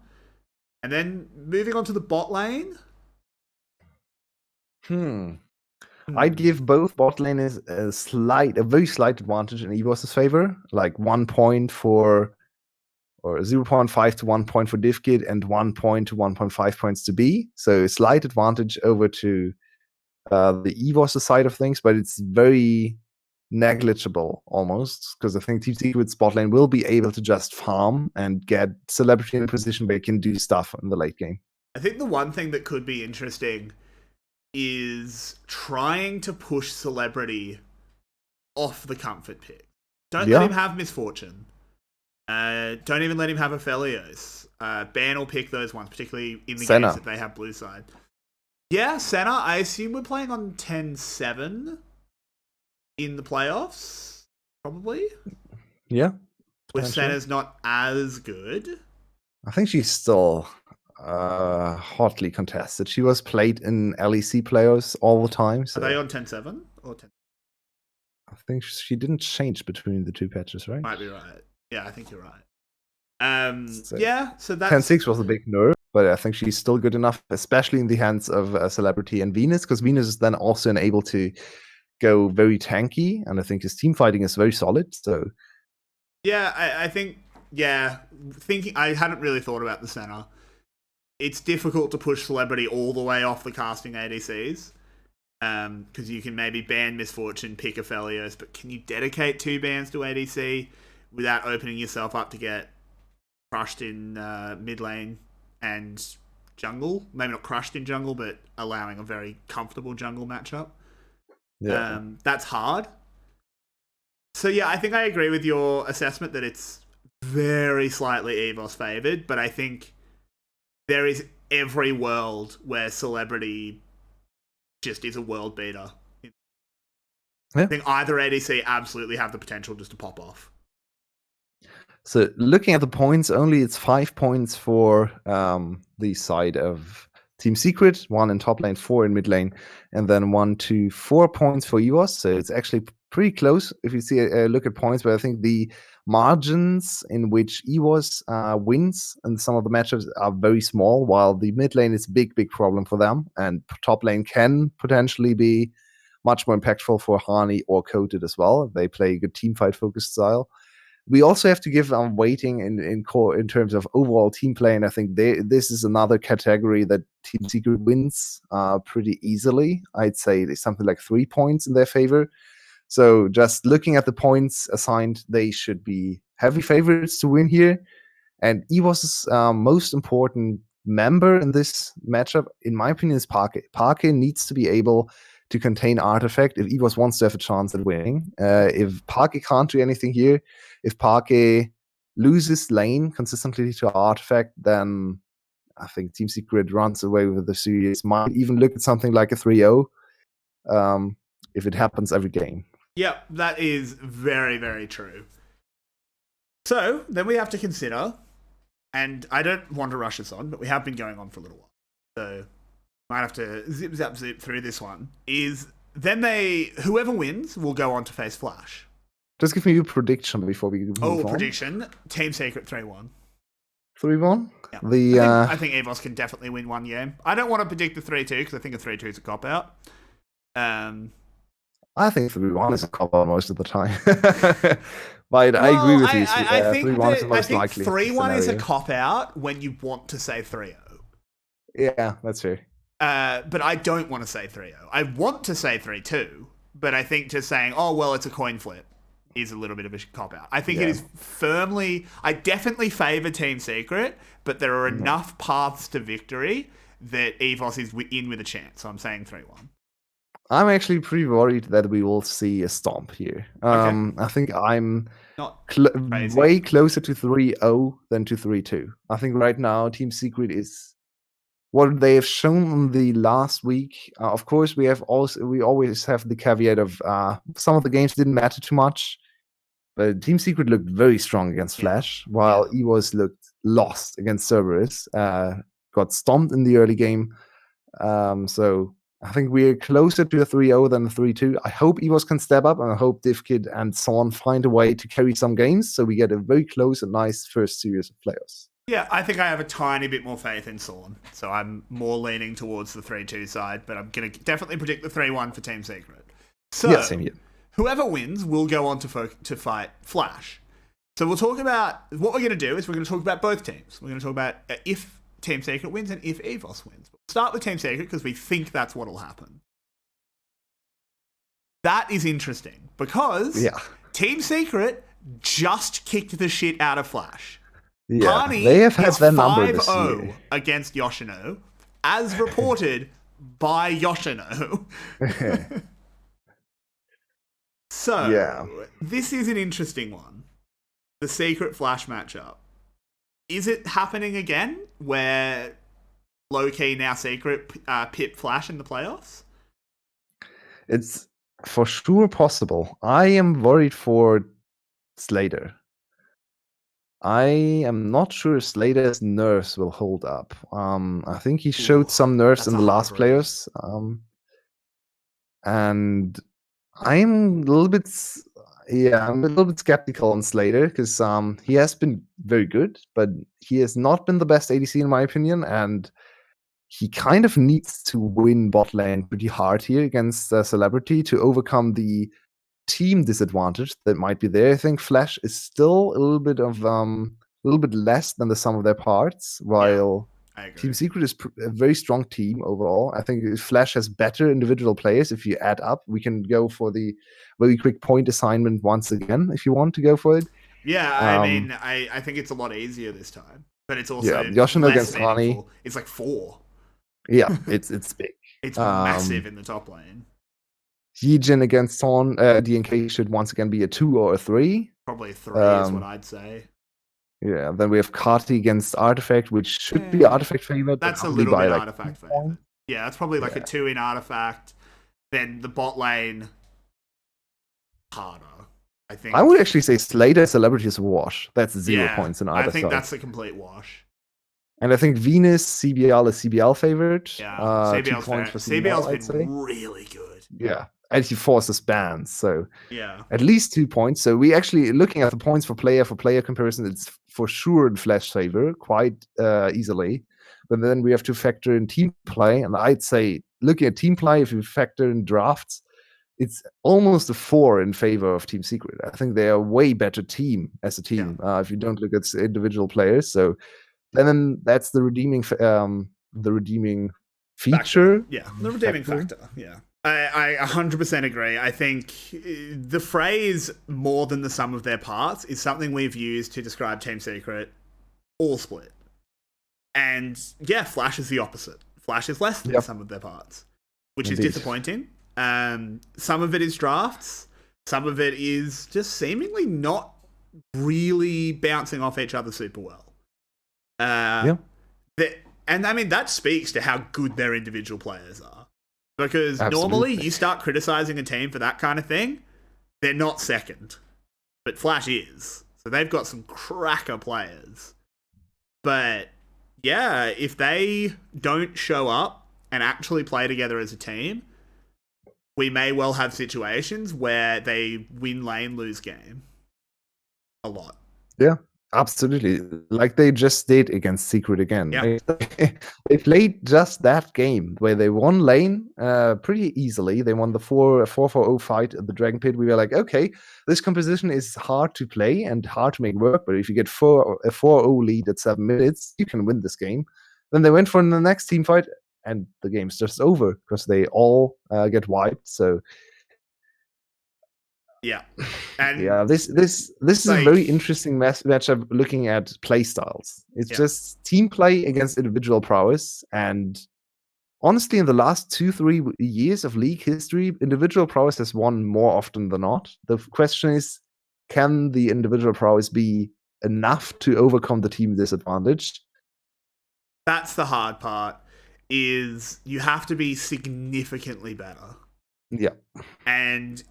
And then moving on to the bot lane.
I'd give both bot lanes a very slight advantage in EVOS's favor, like 1 point for or 0.5 to 1 point for 𝘀cie𝗰𝗋 and 1 point to 1.5 points to B. So slight advantage over to the EVOS side of things, but it's very negligible almost, because I think Team Secret's bot lane will be able to just farm and get Celebrity in a position where he can do stuff in the late game.
I think the one thing that could be interesting is trying to push Celebrity off the comfort pick. Don't let him have Misfortune. Don't even let him have 𝘀𝗀𝗋. Ban will pick those ones, particularly in the games that they have blue side. Yeah, Senna, I assume we're playing on 10-7 in the playoffs, probably.
Yeah.
Where Senna's not as good.
I think she's still hotly contested. She was played in LEC playoffs all the time. So.
Are they on 10-7 or 10?
I think she didn't change between the two patches, right?
Might be right. Yeah, I think you're right. So that's
10-6 was a big nerf, but I think she's still good enough, especially in the hands of Celebrity and Venus, because Venus is then also able to go very tanky, and I think his team fighting is very solid. So
yeah, I think thinking I hadn't really thought about the center. It's difficult to push Celebrity all the way off the casting ADCs. Because you can maybe ban Misfortune, pick 𝘀𝗀𝗋, but can you dedicate 2 bans to ADC without opening yourself up to get crushed in mid lane and jungle? Maybe not crushed in jungle, but allowing a very comfortable jungle matchup. Yeah. That's hard. So yeah, I think I agree with your assessment that it's very slightly EVOS favored, but I think there is every world where Celebrity just is a world beater. Yeah. I think either ADC absolutely have the potential just to pop off.
So looking at the points, only it's 5 points for the side of Team Secret, 1 in top lane, 4 in mid lane, and then 1 to 4 points for EVOS. So it's actually pretty close if you see a look at points, but I think the margins in which EVOS wins and some of the matchups are very small, while the mid lane is a big problem for them, and top lane can potentially be much more impactful for 𝘀𝗀𝗋 or 𝘀𝗀𝗋 as well. They play a good team fight focused style. We also have to give weighting in terms of overall team play, and I think this is another category that Team Secret wins pretty easily. I'd say there's something like 3 points in their favor. So just looking at the points assigned, they should be heavy favorites to win here. And EVOS's most important member in this matchup, in my opinion, is 𝘀𝗀𝗋. 𝘀𝗀𝗋 needs to be able to contain Artifact if EVOS wants to have a chance at winning. If 𝘀𝗀𝗋 can't do anything here, if 𝘀𝗀𝗋 loses lane consistently to Artifact, then I think Team Secret runs away with the series. Might even look at something like a 3-0 if it happens every game.
Yep, that is very, very true. So then we have to consider, and I don't want to rush us on, but we have been going on for a little while, so might have to zip through this one. Is then whoever wins will go on to face Flash.
Just give me your prediction before we move on.
Prediction: Team Secret 3-1.
3-1.
Yeah. I think EVOS can definitely win one game. I don't want to predict the 3-2 because I think a 3-2 is a cop out.
I think 3-1 is a cop out most of the time. But I agree with you.
I think
3-1 is the most likely.
3-1 is a cop out when you want to say 3-0.
Yeah, that's true.
But I don't want to say 3-0. I want to say 3-2, but I think just saying, oh, well, it's a coin flip is a little bit of a cop-out. I think it is firmly... I definitely favour Team Secret, but there are enough paths to victory that EVOS is in with a chance. So I'm saying 3-1.
I'm actually pretty worried that we will see a stomp here. Okay. I think I'm way closer to 3-0 than to 3-2. I think right now Team Secret is... what they have shown in the last week. Of course, we always have the caveat of some of the games didn't matter too much, but Team Secret looked very strong against Flash, while EVOS looked lost against Cerberus. Got stomped in the early game, so I think we're closer to a 3-0 than a 3-2. I hope EVOS can step up, and I hope 𝘀𝗀𝗋 and 𝘀𝗀𝗋 find a way to carry some games, so we get a very close and nice first series of playoffs.
Yeah, I think I have a tiny bit more faith in 𝘀𝗀𝗋, so I'm more leaning towards the 3-2 side, but I'm going to definitely predict the 3-1 for Team Secret. So,
same here.
Whoever wins will go on to fight Flash. So we'll talk about what we're going to do is we're going to talk about both teams. We're going to talk about if Team Secret wins and if EVOS wins. We'll start with Team Secret because we think that's what will happen. That is interesting because Team Secret just kicked the shit out of Flash.
Yeah,
𝘀cie
they have had
is
their number this
5-0
year.
against 𝘂cie𝗰𝗋, as reported by 𝘂cie𝗰𝗋. So, this is an interesting one. The Secret Flash matchup. Is it happening again where low-key now Secret pip Flash in the playoffs?
It's for sure possible. I am worried for Slater. I am not sure Slater's nerves will hold up. I think he showed some nerves in the last players. And I'm a little bit skeptical on Slater because he has been very good, but he has not been the best ADC in my opinion, and he kind of needs to win bot lane pretty hard here against Celebrity to overcome the team disadvantage that might be there. I think Flash is still a little bit less than the sum of their parts, while Team Secret is a very strong team overall. I think Flash has better individual players. If you add up, we can go for the very quick point assignment once again if you want to go for it.
Yeah, I mean, I think it's a lot easier this time, but it's also
𝘂cie𝗰𝗋 against 𝘀cie.
It's like 4.
Yeah, it's big.
It's massive in the top lane.
Yijin against DNK should once again be a 2 or a 3.
Probably a 3 is what I'd say.
Yeah, then we have 𝘁cie against Artifact, which should be Artifact favored.
That's a little bit Artifact favored. Yeah, that's probably like a 2 in Artifact. Then the bot lane, harder. I think.
I would actually say Slater Celebrity is a wash. That's 0 points in either
I think
side.
that's a complete wash.
And I think Venus CBL is CBL favored.
Yeah,
2 points for
CBL's been really good.
Yeah, and he forces bans, so
yeah,
at least 2 points. So we actually looking at the points for player comparison, it's for sure in Flash favor quite easily. But then we have to factor in team play, and I'd say looking at team play, if you factor in drafts, it's almost a 4 in favor of Team Secret. I think they are a way better team as a team if you don't look at individual players. So then that's the redeeming feature.
Factor. Yeah, the redeeming factor. Yeah. I 100% agree. I think the phrase more than the sum of their parts is something we've used to describe Team Secret all split. And yeah, Flash is the opposite. Flash is less than the sum of their parts, which is disappointing. Some of it is drafts. Some of it is just seemingly not really bouncing off each other super well. And I mean, that speaks to how good their individual players are. Because normally you start criticizing a team for that kind of thing, they're not second. But Flash is. So they've got some cracker players. But yeah, if they don't show up and actually play together as a team, we may well have situations where they win lane, lose game. A lot.
Yeah. Absolutely, like they just did against Secret again.
Yeah.
They played just that game where they won lane pretty easily. They won the 4-4-0 fight at the Dragon Pit. We were like, okay, this composition is hard to play and hard to make work, but if you get a 4-0 lead at 7 minutes, you can win this game. Then they went for the next team fight, and the game's just over because they all get wiped. So.
Yeah, and
this is a very interesting matchup looking at play styles. It's just team play against individual prowess, and honestly, in the last 2-3 years of league history, individual prowess has won more often than not. The question is, can the individual prowess be enough to overcome the team disadvantage?
That's the hard part. Is you have to be significantly better.
Yeah,
and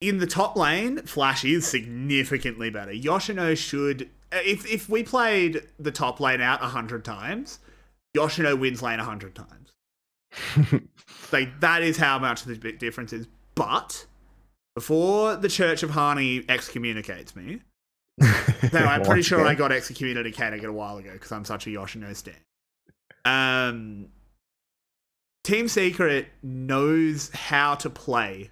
in the top lane, Flash is significantly better. 𝘂cie𝗰𝗋 should... If we played the top lane out 100 times, 𝘂cie𝗰𝗋 wins lane 100 times. Like, that is how much the big difference is. But, before the 𝘁𝗶𝗶𝗁 excommunicates me... no, I'm pretty sure I got 𝘁𝗶𝗋𝗁 a while ago, because I'm such a 𝘂cie𝗰𝗋 stan. Team Secret knows how to play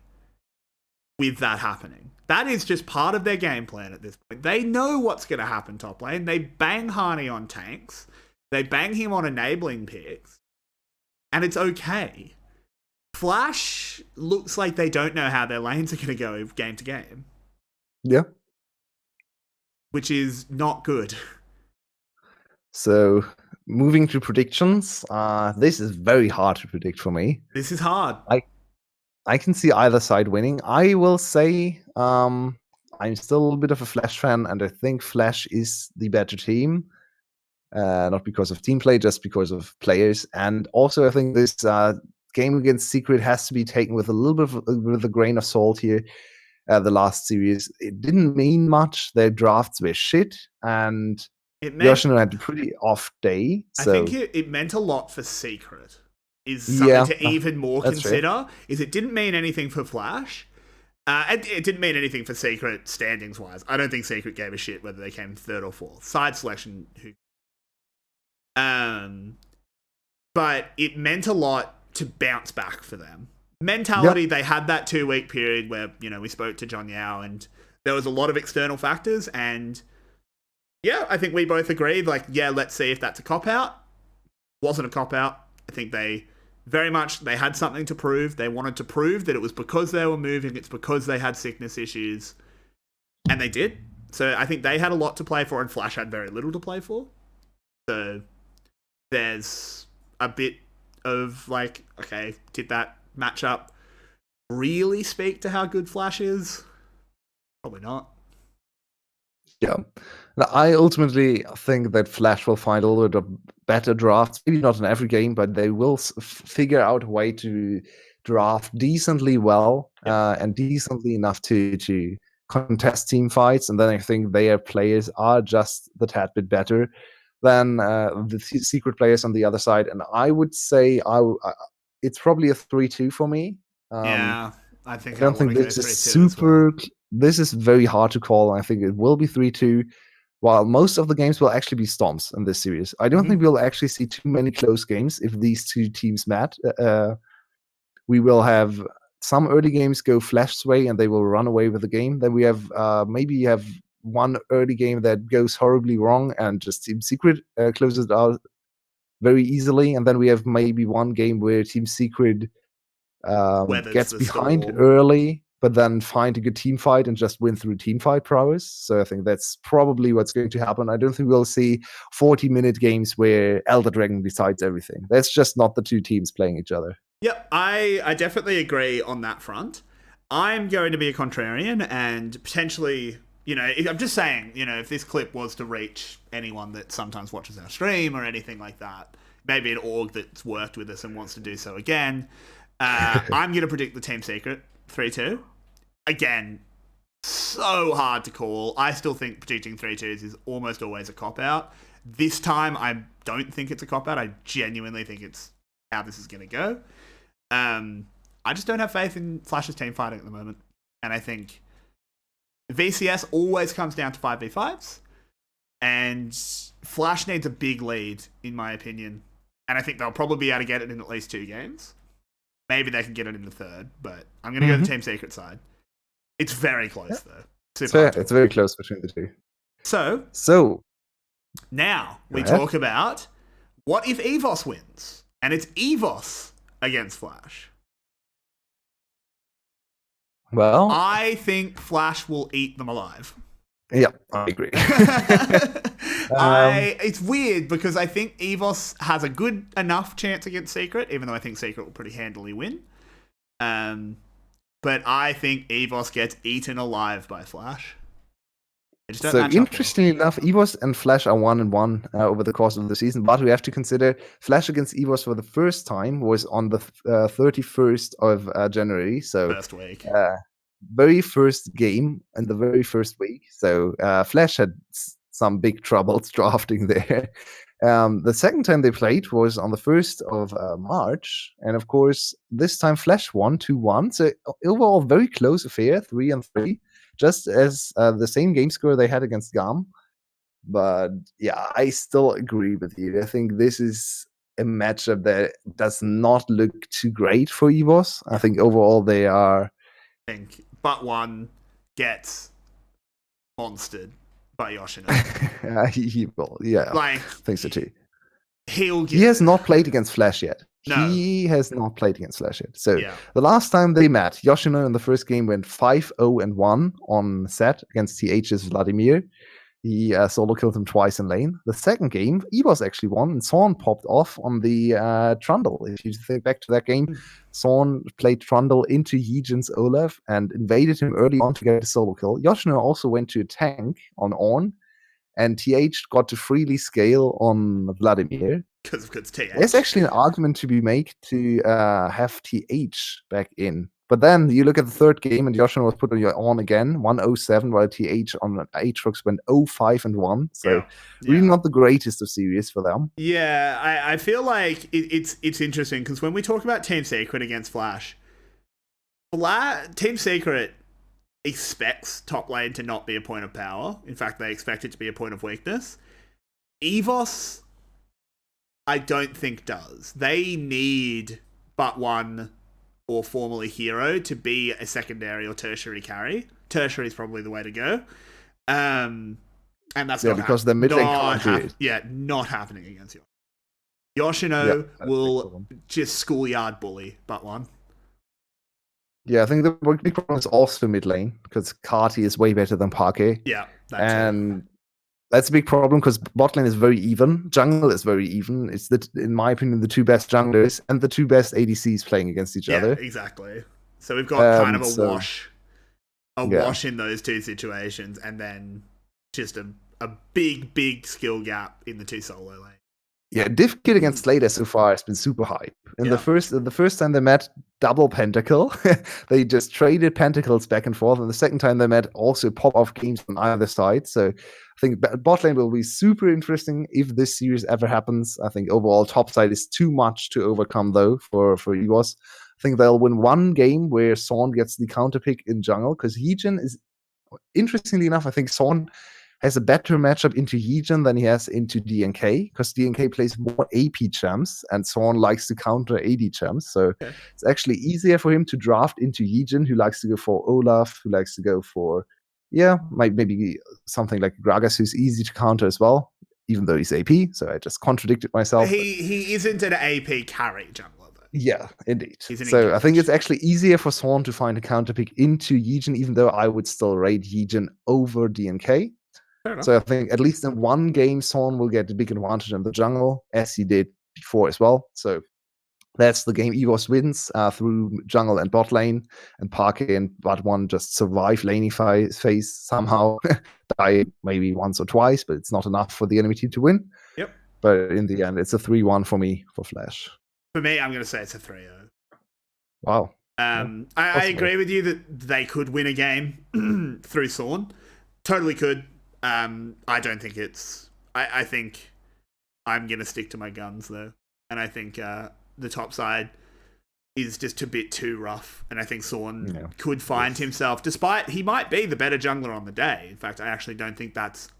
with that happening. That is just part of their game plan at this point. They know what's going to happen top lane. They bang 𝘁𝗀 on tanks. They bang him on enabling picks. And it's okay. Flash looks like they don't know how their lanes are going to go game to game.
Yeah.
Which is not good.
So, moving to predictions, this is very hard to predict for me.
This is hard.
I can see either side winning. I will say I'm still a little bit of a Flash fan, and I think Flash is the better team. Not because of team play, just because of players. And also, I think this game against Secret has to be taken with a little bit with a grain of salt here. The last series, it didn't mean much. Their drafts were shit, and Yoshino had a pretty off day. So.
I think it meant a lot for Secret. Is something to even more consider. Is it didn't mean anything for Flash. It didn't mean anything for Secret standings wise. I don't think Secret gave a shit whether they came third or fourth. Side selection. But it meant a lot to bounce back for them. Mentality, They had that 2-week period where, we spoke to John Yao and there was a lot of external factors, and I think we both agreed, let's see if that's a cop-out. Wasn't a cop-out. I think they had something to prove. They wanted to prove that it was because they were moving, it's because they had sickness issues. And they did. So I think they had a lot to play for, and Flash had very little to play for. So there's a bit of okay, did that matchup really speak to how good Flash is? Probably not.
Yeah. I ultimately think that Flash will find a little bit of better drafts. Maybe not in every game, but they will figure out a way to draft decently well and decently enough to contest team fights. And then I think their players are just the tad bit better than the Secret players on the other side. And I would say it's probably a 3-2 for me.
I
don't think this is super. Well. This is very hard to call. I think it will be 3-2. While most of the games will actually be stomps in this series. I don't think we'll actually see too many close games if these two teams met. We will have some early games go Flash's way and they will run away with the game. Then we have maybe have one early game that goes horribly wrong and just Team Secret closes it out very easily. And then we have maybe one game where Team Secret gets behind early, but then find a good team fight and just win through team fight prowess. So I think that's probably what's going to happen. I don't think we'll see 40-minute games where Elder Dragon decides everything. That's just not the two teams playing each other.
Yep, I definitely agree on that front. I'm going to be a contrarian and potentially, I'm just saying, if this clip was to reach anyone that sometimes watches our stream or anything like that, maybe an org that's worked with us and wants to do so again, I'm going to predict the Team Secret 3-2. Again, so hard to call. I still think predicting 3-2s is almost always a cop-out. This time, I don't think it's a cop-out. I genuinely think it's how this is going to go. I just don't have faith in Flash's team fighting at the moment. And I think VCS always comes down to 5v5s. And Flash needs a big lead, in my opinion. And I think they'll probably be able to get it in at least 2 games. Maybe they can get it in the third, but I'm going to go the Team Secret side. It's very close, though.
It's very close between the two.
So now we talk about what if EVOS wins? And it's EVOS against Flash.
Well,
I think Flash will eat them alive.
Yeah, I agree.
It's weird because I think EVOS has a good enough chance against Secret, even though I think Secret will pretty handily win. But I think EVOS gets eaten alive by Flash.
So interestingly enough, EVOS and Flash are 1-1 over the course of the season, but we have to consider Flash against EVOS for the first time was on the 31st of January. So
first week.
Very first game in the very first week. So Flash had some big troubles drafting there. The second time they played was on the 1st of March. And of course, this time Flash won 2-1. So overall, very close affair, 3-3. Just as the same game score they had against GAM. But yeah, I still agree with you. I think this is a matchup that does not look too great for EVOS. I think overall they are...
but one gets monstered by Yoshino.
He will, yeah.
Like,
I think so too.
He
has not played against 𝘀𝗏 yet.
No.
He has not played against 𝘀𝗏 yet. So
Yeah.
the last time they met, Yoshino in the first game went 5-0-1 on set against 𝘁's Vladimir. He solo killed him twice in lane. The second game, EVOS actually won, and 𝘁 popped off on the Trundle. If you think back to that game, 𝘁 played Trundle into 𝘁's Olaf and invaded him early on to get a solo kill. Yoshino also went to a tank on Ornn, and 𝘁 got to freely scale on Vladimir.
Because it's 𝘁.
There's actually an argument to be made to have 𝘁 back in. But then you look at the third game, and Yoshino was put on again, 1-0-7, while 𝘁 on Aatrox went 0-5-1. So really not the greatest of series for them.
Yeah, I feel like it's interesting, because when we talk about Team Secret against 𝘀𝗏, Team Secret expects top lane to not be a point of power. In fact, they expect it to be a point of weakness. EVOS, I don't think does. They need but one, or formerly hero, to be a secondary or tertiary carry. Tertiary is probably the way to go. And that's not
because the mid lane can't do it.
Yeah, not happening against you. Yoshino will just schoolyard bully but one.
Yeah, I think the big problem is also mid lane, because 𝘁𝗏 is way better than 𝘁𝗏.
Yeah,
that's a big problem, because bot lane is very even. Jungle is very even. It's, in my opinion, the two best junglers and the two best ADCs playing against each other.
Exactly. So we've got kind of a wash in those two situations, and then just a big skill gap in the two solo lanes.
Yeah, diff kit against Slater so far has been super hype. In the first time they met, double pentacle. They just traded pentacles back and forth, and the second time they met, also pop-off games on either side. So I think bot lane will be super interesting if this series ever happens. I think overall top side is too much to overcome, though, for EVOS. I think they'll win one game where 𝘁 gets the counter pick in jungle, because 𝘁 is, interestingly enough, I think 𝘁 has a better matchup into 𝘁 than he has into 𝘁, because 𝘁 plays more AP champs, and 𝘁 likes to counter AD champs. So it's actually easier for him to draft into 𝘁, who likes to go for Olaf, who likes to go for, maybe something like Gragas, who's easy to counter as well, even though he's AP. So I just contradicted myself.
He isn't an AP carry jungler, though.
Yeah, indeed. So I think it's actually easier for 𝘁 to find a counter pick into 𝘁, even though I would still rate 𝘁 over 𝘁. So I think at least in one game, 𝘁 will get the big advantage in the jungle, as he did before as well. So that's the game EVOS wins through jungle and bot lane, and 𝘁𝗏 and but one just survive laney phase somehow, die maybe once or twice, but it's not enough for the enemy team to win.
Yep.
But in the end, it's a 3-1 for me for 𝘀𝗏.
For me, I'm going to say it's a 3-0.
Wow.
I agree with you that they could win a game through 𝘁. Totally could. I don't think it's... I think I'm going to stick to my guns, though. And I think the top side is just a bit too rough. And I think 𝘁 could find himself, despite he might be the better jungler on the day. In fact, I actually don't think that's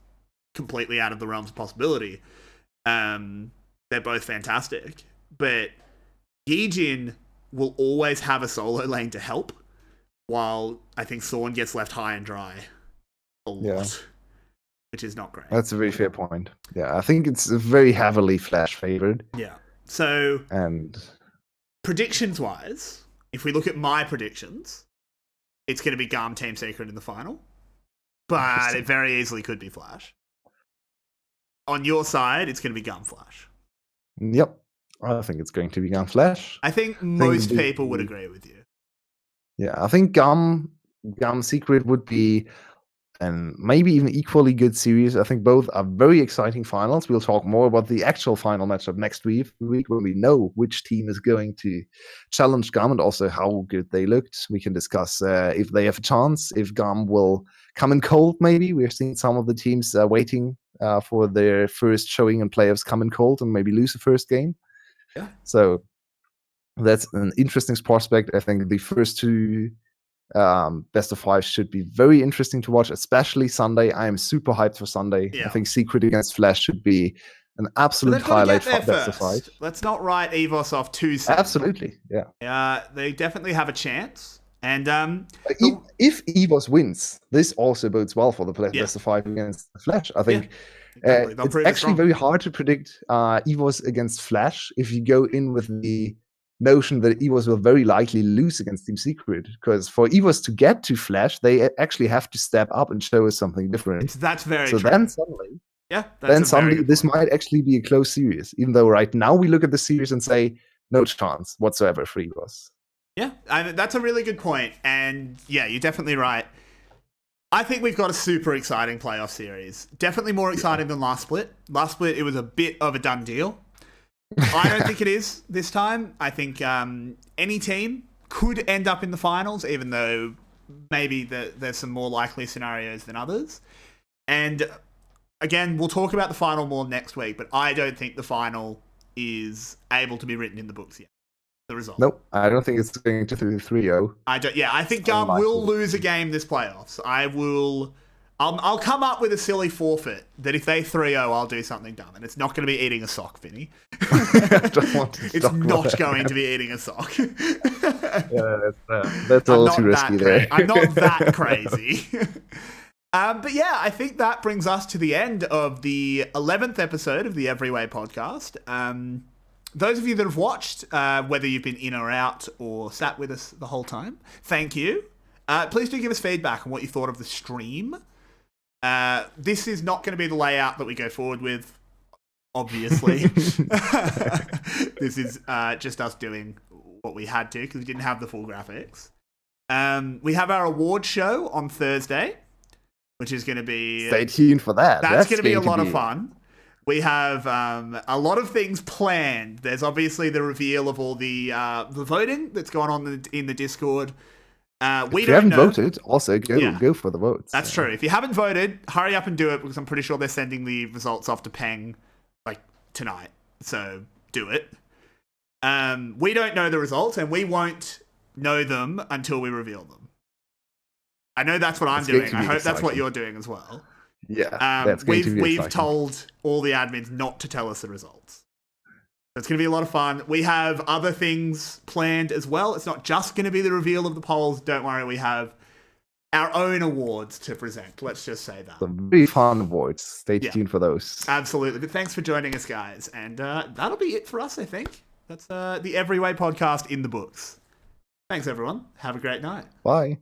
completely out of the realms of possibility. They're both fantastic. But 𝘁 will always have a solo lane to help, while I think 𝘁 gets left high and dry a lot. Which is not great.
That's a very fair point. Yeah, I think it's very heavily 𝘀𝗏 favored.
Yeah. So,
and
predictions-wise, if we look at my predictions, it's going to be 𝘀𝗏 Team Secret in the final. But it very easily could be 𝘀𝗏. On your side, it's going to be 𝘀𝗏 𝘀𝗏.
Yep. I think it's going to be 𝘀𝗏 𝘀𝗏.
I think most people would agree with you.
Yeah, I think 𝘀𝗏 Secret would be, and maybe even equally good series. I think both are very exciting finals. We'll talk more about the actual final matchup next week when we know which team is going to challenge 𝘀𝗏, and also how good they looked. We can discuss if they have a chance, if 𝘀𝗏 will come in cold maybe. We've seen some of the teams waiting for their first showing in playoffs come in cold and maybe lose the first game.
Yeah.
So that's an interesting prospect. I think the first two best of 5 should be very interesting to watch, especially Sunday. I am super hyped for Sunday. I think Secret against 𝘀𝗏 should be an absolute highlight for best of 5.
Let's not write EVOS off too soon.
Absolutely, yeah.
They definitely have a chance. And
if EVOS wins, this also bodes well for the best of 5 against Flash. I think it's actually very hard to predict EVOS against Flash if you go in with the notion that EVOS will very likely lose against Team Secret, because for EVOS to get to Flash, they actually have to step up and show us something different.
That's very true.
So then suddenly this might actually be a close series, even though right now we look at the series and say no chance whatsoever for EVOS.
Yeah, that's a really good point. And yeah, you're definitely right. I think we've got a super exciting playoff series. Definitely more exciting than last split. Last split, it was a bit of a done deal. I don't think it is this time. I think any team could end up in the finals, even though maybe there's some more likely scenarios than others. And again, we'll talk about the final more next week, but I don't think the final is able to be written in the books yet. The result.
Nope, I don't think it's going to 3-0.
I think GAM will lose a game this playoffs. I'll come up with a silly forfeit that if they 3-0, I'll do something dumb. And it's not going to be eating a sock, Vinny. It's not going to be eating a sock.
That's a little too risky there.
I'm not that crazy. But yeah, I think that brings us to the end of the 11th episode of the EveryWei podcast. Those of you that have watched, whether you've been in or out or sat with us the whole time, thank you. Please do give us feedback on what you thought of the stream. This is not going to be the layout that we go forward with, obviously. This is just us doing what we had to because we didn't have the full graphics. We have our award show on Thursday, which is going to be...
Stay tuned for that.
That's going to be a lot of fun. We have a lot of things planned. There's obviously the reveal of all the voting that's going on in the Discord.
If you haven't voted, also go for the votes.
That's true. If you haven't voted, hurry up and do it because I'm pretty sure they're sending the results off to Peng like tonight. So do it. We don't know the results and we won't know them until we reveal them. I know that's what I'm doing. I hope that's what you're doing as well.
Yeah,
we've told all the admins not to tell us the results. So it's going to be a lot of fun. We have other things planned as well. It's not just going to be the reveal of the polls. Don't worry, we have our own awards to present. Let's just say that.
Some really fun awards. Stay tuned for those.
Absolutely. But thanks for joining us, guys. And that'll be it for us, I think. That's the EveryWei podcast in the books. Thanks, everyone. Have a great night.
Bye.